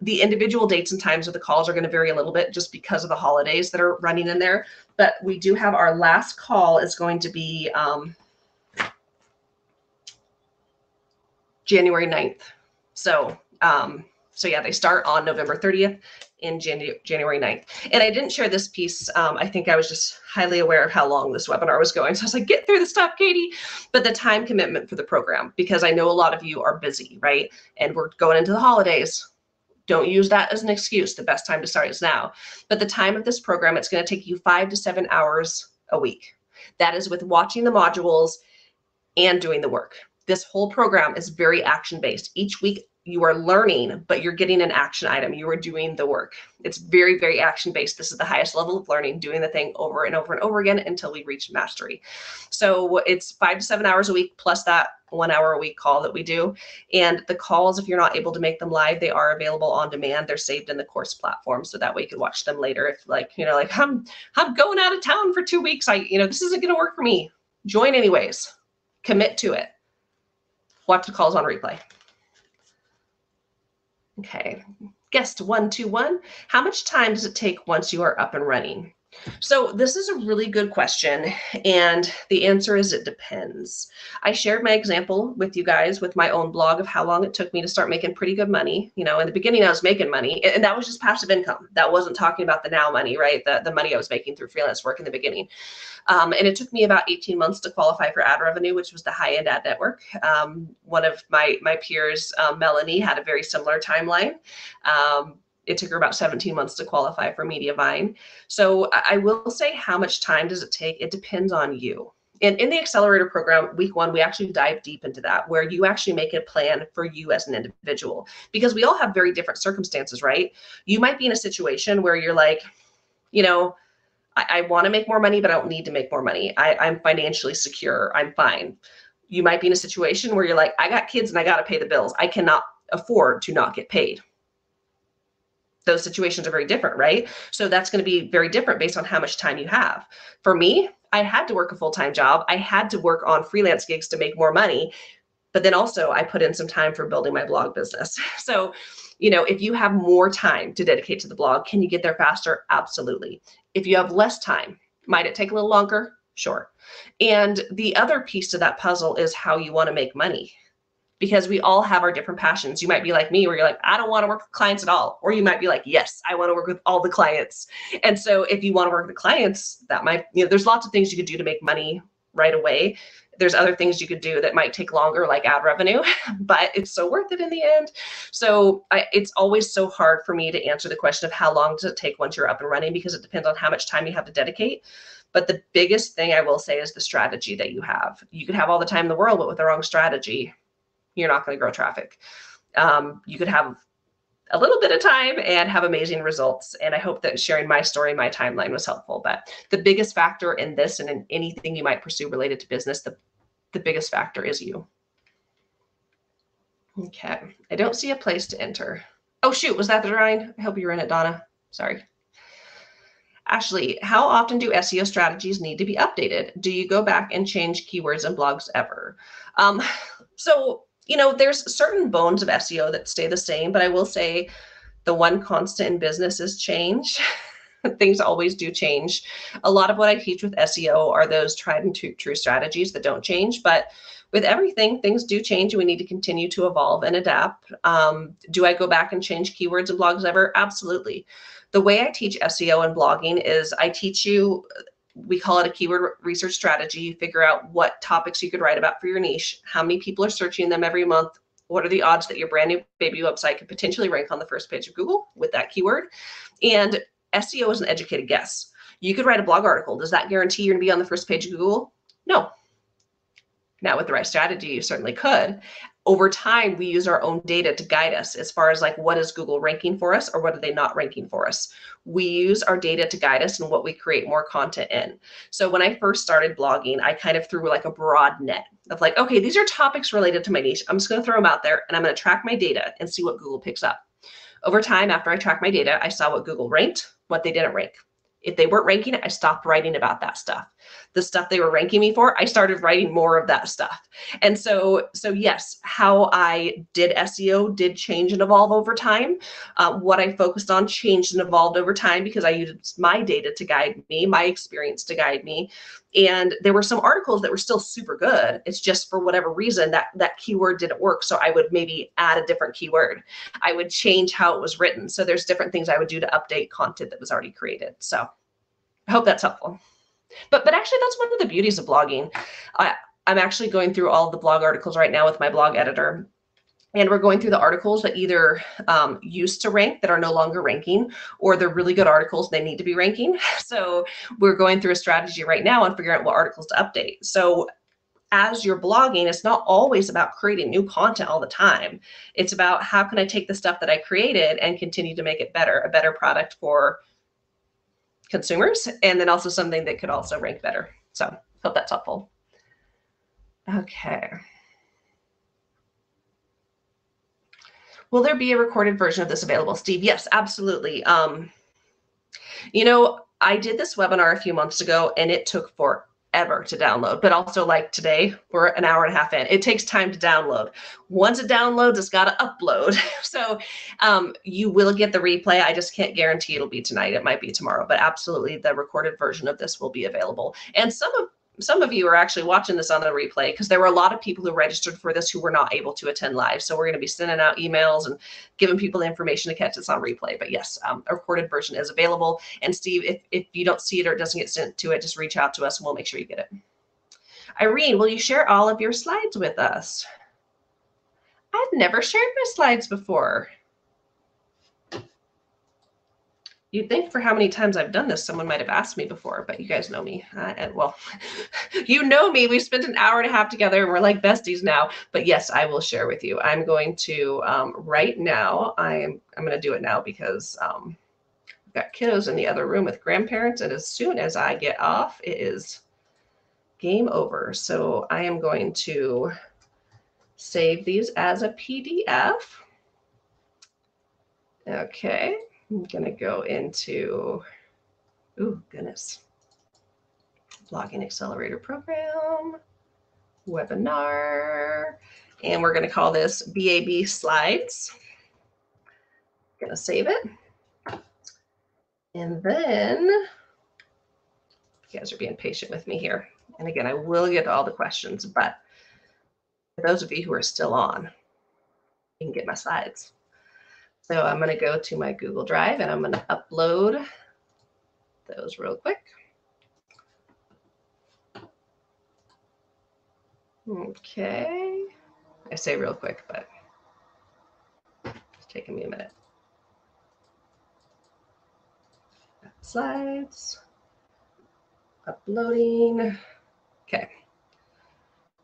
Speaker 1: the individual dates and times of the calls are going to vary a little bit just because of the holidays that are running in there. But we do have our last call is going to be January 9th. So yeah, they start on November 30th and January 9th. And I didn't share this piece. I think I was just highly aware of how long this webinar was going. So I was like, get through the stuff, Katie. But the time commitment for the program, because I know a lot of you are busy, right? And we're going into the holidays. Don't use that as an excuse. The best time to start is now. But the time of this program, it's going to take you 5 to 7 hours a week. That is with watching the modules and doing the work. This whole program is very action-based. Each week, you are learning, but you're getting an action item. You are doing the work. It's very, very action based. This is the highest level of learning, doing the thing over and over and over again until we reach mastery. So it's 5 to 7 hours a week plus that 1 hour a week call that we do. And the calls, if you're not able to make them live, they are available on demand. They're saved in the course platform. So that way you can watch them later. If like, I'm going out of town for 2 weeks. This isn't going to work for me. Join anyways. Commit to it. Watch the calls on replay. Okay, guest 121, how much time does it take once you are up and running? So this is a really good question, and the answer is it depends. I shared my example with you guys with my own blog of how long it took me to start making pretty good money. In the beginning I was making money, and that was just passive income. That wasn't talking about the now money, right? The money I was making through freelance work in the beginning. And it took me about 18 months to qualify for ad revenue, which was the high-end ad network. One of my peers, Melanie, had a very similar timeline. It took her about 17 months to qualify for Mediavine. So I will say, how much time does it take? It depends on you. And in the accelerator program, week 1, we actually dive deep into that, where you actually make a plan for you as an individual, because we all have very different circumstances, right? You might be in a situation where you're like, I want to make more money, but I don't need to make more money. I'm financially secure. I'm fine. You might be in a situation where you're like, I got kids and I got to pay the bills. I cannot afford to not get paid. Those situations are very different, right? So that's going to be very different based on how much time you have. For me, I had to work a full-time job. I had to work on freelance gigs to make more money. But then also I put in some time for building my blog business. So, if you have more time to dedicate to the blog, can you get there faster? Absolutely. If you have less time, might it take a little longer? Sure. And the other piece to that puzzle is how you want to make money, because we all have our different passions. You might be like me, where you're like, I don't want to work with clients at all. Or you might be like, yes, I want to work with all the clients. And so if you want to work with clients, that might, there's lots of things you could do to make money right away. There's other things you could do that might take longer, like ad revenue, but it's so worth it in the end. So it's always so hard for me to answer the question of how long does it take once you're up and running, because it depends on how much time you have to dedicate. But the biggest thing I will say is the strategy that you have. You could have all the time in the world, but with the wrong strategy, you're not going to grow traffic. You could have a little bit of time and have amazing results. And I hope that sharing my story, my timeline was helpful. But the biggest factor in this and in anything you might pursue related to business, the biggest factor is you. Okay, I don't see a place to enter. Oh shoot, was that the drawing? I hope you were in it, Donna. Sorry. Ashley, how often do SEO strategies need to be updated? Do you go back and change keywords and blogs ever? So there's certain bones of SEO that stay the same, but I will say the one constant in business is change. Things always do change. A lot of what I teach with SEO are those tried and true strategies that don't change, but with everything, things do change and we need to continue to evolve and adapt. Do I go back and change keywords and blogs ever? Absolutely. The way I teach SEO and blogging is I teach you, we call it a keyword research strategy. You figure out what topics you could write about for your niche, how many people are searching them every month, what are the odds that your brand new baby website could potentially rank on the first page of Google with that keyword. And SEO is an educated guess. You could write a blog article. Does that guarantee you're going to be on the first page of Google? No. Now, with the right strategy, you certainly could. Over time, we use our own data to guide us as far as like, what is Google ranking for us or what are they not ranking for us? We use our data to guide us in what we create more content in. So when I first started blogging, I kind of threw like a broad net of like, okay, these are topics related to my niche. I'm just going to throw them out there and I'm going to track my data and see what Google picks up. Over time, after I tracked my data, I saw what Google ranked, what they didn't rank. If they weren't ranking it, I stopped writing about that stuff. The stuff they were ranking me for, I started writing more of that stuff. And so yes, how I did SEO did change and evolve over time. What I focused on changed and evolved over time because I used my data to guide me, my experience to guide me. And there were some articles that were still super good. It's just for whatever reason that keyword didn't work. So I would maybe add a different keyword. I would change how it was written. So there's different things I would do to update content that was already created. So I hope that's helpful. But actually, that's one of the beauties of blogging. I'm actually going through all of the blog articles right now with my blog editor. And we're going through the articles that either used to rank that are no longer ranking, or they're really good articles, they need to be ranking. So we're going through a strategy right now on figuring out what articles to update. So as you're blogging, it's not always about creating new content all the time. It's about how can I take the stuff that I created and continue to make it better, a better product for consumers, and then also something that could also rank better. So hope that's helpful. Okay. Will there be a recorded version of this available, Steve? Yes, absolutely. You know, I did this webinar a few months ago and it took forever to download, but also like today, we're an hour and a half in. It takes time to download. Once it downloads, it's got to upload. So you will get the replay. I just can't guarantee it'll be tonight. It might be tomorrow, but absolutely the recorded version of this will be available. And some of you are actually watching this on the replay because there were a lot of people who registered for this who were not able to attend live. So we're going to be sending out emails and giving people the information to catch this on replay. But yes, a recorded version is available. And Steve, if you don't see it or it doesn't get sent to it, just reach out to us and we'll make sure you get it. Irene, will you share all of your slides with us? I've never shared my slides before. You'd think for how many times I've done this, someone might have asked me before, but you guys know me. Well, you know me. We spent an hour and a half together and we're like besties now. But yes, I will share with you. I'm going to, right now, I'm going to do it now because I've got kiddos in the other room with grandparents. And as soon as I get off, it is game over. So I am going to save these as a PDF. Okay. I'm going to go into, oh goodness, Blogging Accelerator Program, webinar, and we're going to call this BAB Slides. Going to save it. And then, you guys are being patient with me here. And again, I will get to all the questions, but for those of you who are still on, you can get my slides. So I'm going to go to my Google Drive and I'm going to upload those real quick. Okay. I say real quick, but it's taking me a minute. Slides. Uploading. Okay.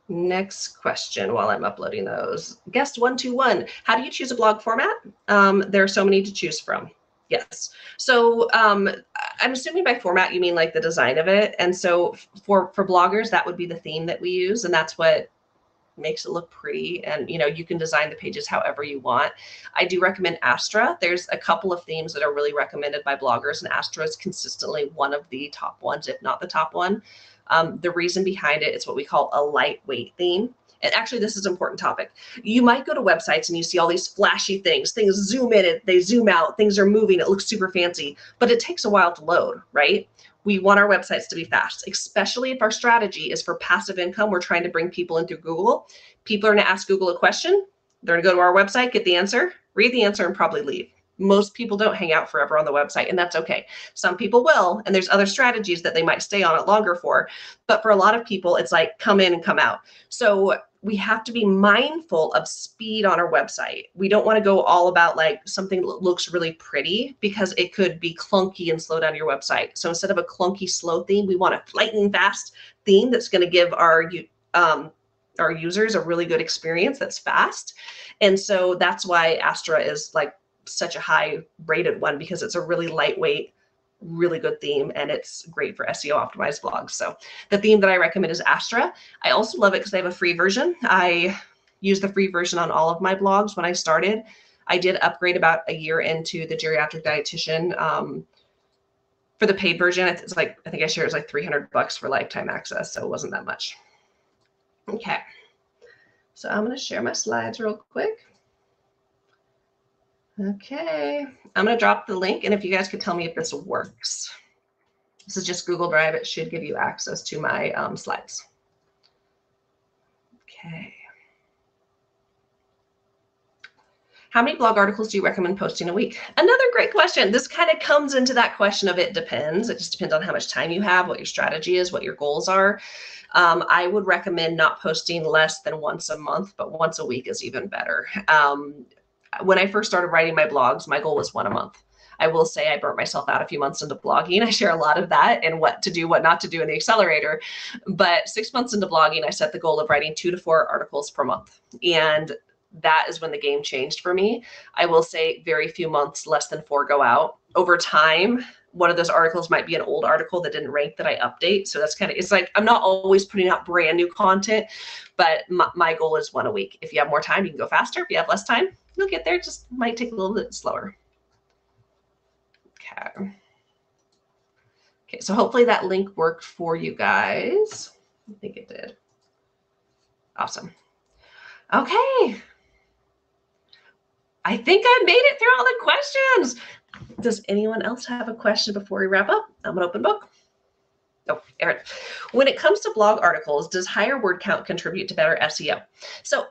Speaker 1: Next question while I'm uploading those. Guest 121, how do you choose a blog format? There are so many to choose from. Yes. So I'm assuming by format, you mean like the design of it. And so for bloggers, that would be the theme that we use. And that's what makes it look pretty. And, you know, you can design the pages however you want. I do recommend Astra. There's a couple of themes that are really recommended by bloggers, and Astra is consistently one of the top ones, if not the top one. The reason behind it is what we call a lightweight theme. And actually, this is an important topic. You might go to websites and you see all these flashy things. Things zoom in, they zoom out, things are moving, it looks super fancy, but it takes a while to load, right? We want our websites to be fast, especially if our strategy is for passive income. We're trying to bring people in through Google. People are going to ask Google a question. They're going to go to our website, get the answer, read the answer, and probably leave. Most people don't hang out forever on the website, and that's okay. Some people will, and there's other strategies that they might stay on it longer for. But for a lot of people, it's like come in and come out. So we have to be mindful of speed on our website. We don't want to go all about like something that looks really pretty because it could be clunky and slow down your website. So instead of a clunky, slow theme, we want a lightning fast theme that's going to give our users a really good experience that's fast. And so that's why Astra is like such a high rated one, because it's a really lightweight, really good theme, and it's great for SEO optimized blogs. So the theme that I recommend is Astra. I also love it because they have a free version. I use the free version on all of my blogs. When I started, I did upgrade about a year into the Geriatric Dietitian. For the paid version, it's like, I think I shared it was like $300 for lifetime access, so it wasn't that much. Okay, so I'm going to share my slides real quick. Okay, I'm going to drop the link, and if you guys could tell me if this works. This is just Google Drive. It should give you access to my slides. Okay. How many blog articles do you recommend posting a week? Another great question. This kind of comes into that question of it depends. It just depends on how much time you have, what your strategy is, what your goals are. I would recommend not posting less than once a month, but once a week is even better. When I first started writing my blogs, my goal was one a month. I will say I burnt myself out a few months into blogging. I share a lot of that and what to do, what not to do in the accelerator. But 6 months into blogging, I set the goal of writing 2 to 4 articles per month. And that is when the game changed for me. I will say very few months, less than 4 go out. Over time, one of those articles might be an old article that didn't rank that I update. So that's kind of, it's like, I'm not always putting out brand new content, but my goal is 1 a week. If you have more time, you can go faster. If you have less time, you'll get there. It just might take a little bit slower. Okay. Okay, so hopefully that link worked for you guys. I think it did. Awesome. Okay. I think I made it through all the questions. Does anyone else have a question before we wrap up? I'm an open book. Oh, Erin. When it comes to blog articles, does higher word count contribute to better SEO? So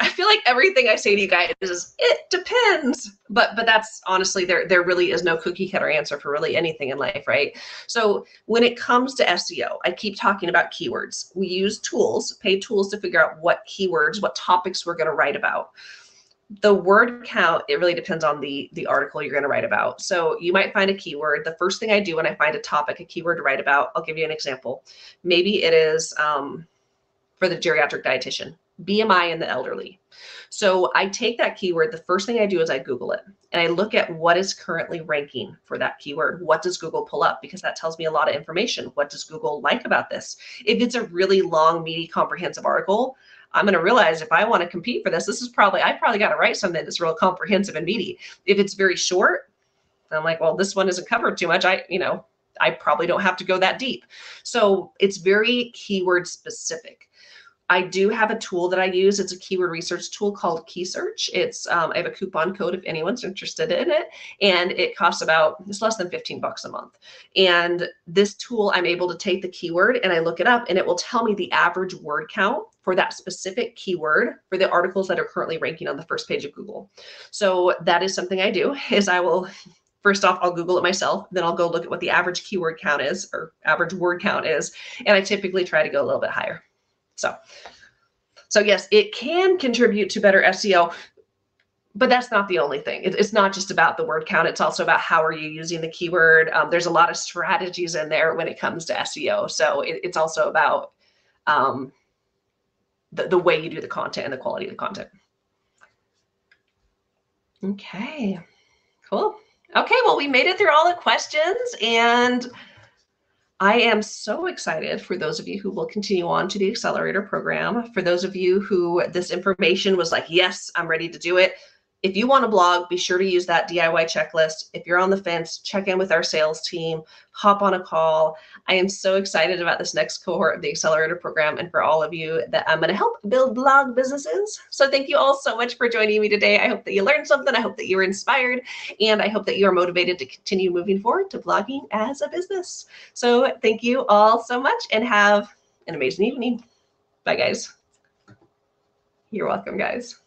Speaker 1: I feel like everything I say to you guys is, it depends. But that's honestly, there really is no cookie cutter answer for really anything in life, right? So when it comes to SEO, I keep talking about keywords. We use tools, paid tools, to figure out what keywords, what topics we're going to write about. The word count, it really depends on the article you're going to write about. So you might find a keyword. The first thing I do when I find a topic, a keyword to write about, I'll give you an example. Maybe it is for the geriatric dietitian, BMI in the elderly. So I take that keyword. The first thing I do is I Google it and I look at what is currently ranking for that keyword. What does Google pull up? Because that tells me a lot of information. What does Google like about this? If it's a really long, meaty, comprehensive article, I'm going to realize if I want to compete for this, I probably got to write something that's real comprehensive and meaty. If it's very short, I'm like, well, this one isn't covered too much. I probably don't have to go that deep. So it's very keyword specific. I do have a tool that I use. It's a keyword research tool called KeySearch. It's I have a coupon code if anyone's interested in it, and it costs it's less than $15 a month. And this tool, I'm able to take the keyword and I look it up, and it will tell me the average word count for that specific keyword for the articles that are currently ranking on the first page of Google. So that is something I do. Is I will first off, I'll Google it myself, then I'll go look at what the average keyword count is, or average word count is, and I typically try to go a little bit higher. So yes, it can contribute to better SEO, but that's not the only thing. It's not just about the word count. It's also about how are you using the keyword. There's a lot of strategies in there when it comes to SEO. So it's also about the way you do the content and the quality of the content. Okay, cool. Okay, well, we made it through all the questions, and I am so excited for those of you who will continue on to the accelerator program. For those of you who this information was like, yes, I'm ready to do it. If you want to blog, be sure to use that DIY checklist. If you're on the fence, check in with our sales team, hop on a call. I am so excited about this next cohort of the accelerator program, and for all of you that I'm going to help build blog businesses. So thank you all so much for joining me today. I hope that you learned something. I hope that you were inspired, and I hope that you are motivated to continue moving forward to blogging as a business. So thank you all so much, and have an amazing evening. Bye, guys. You're welcome, guys.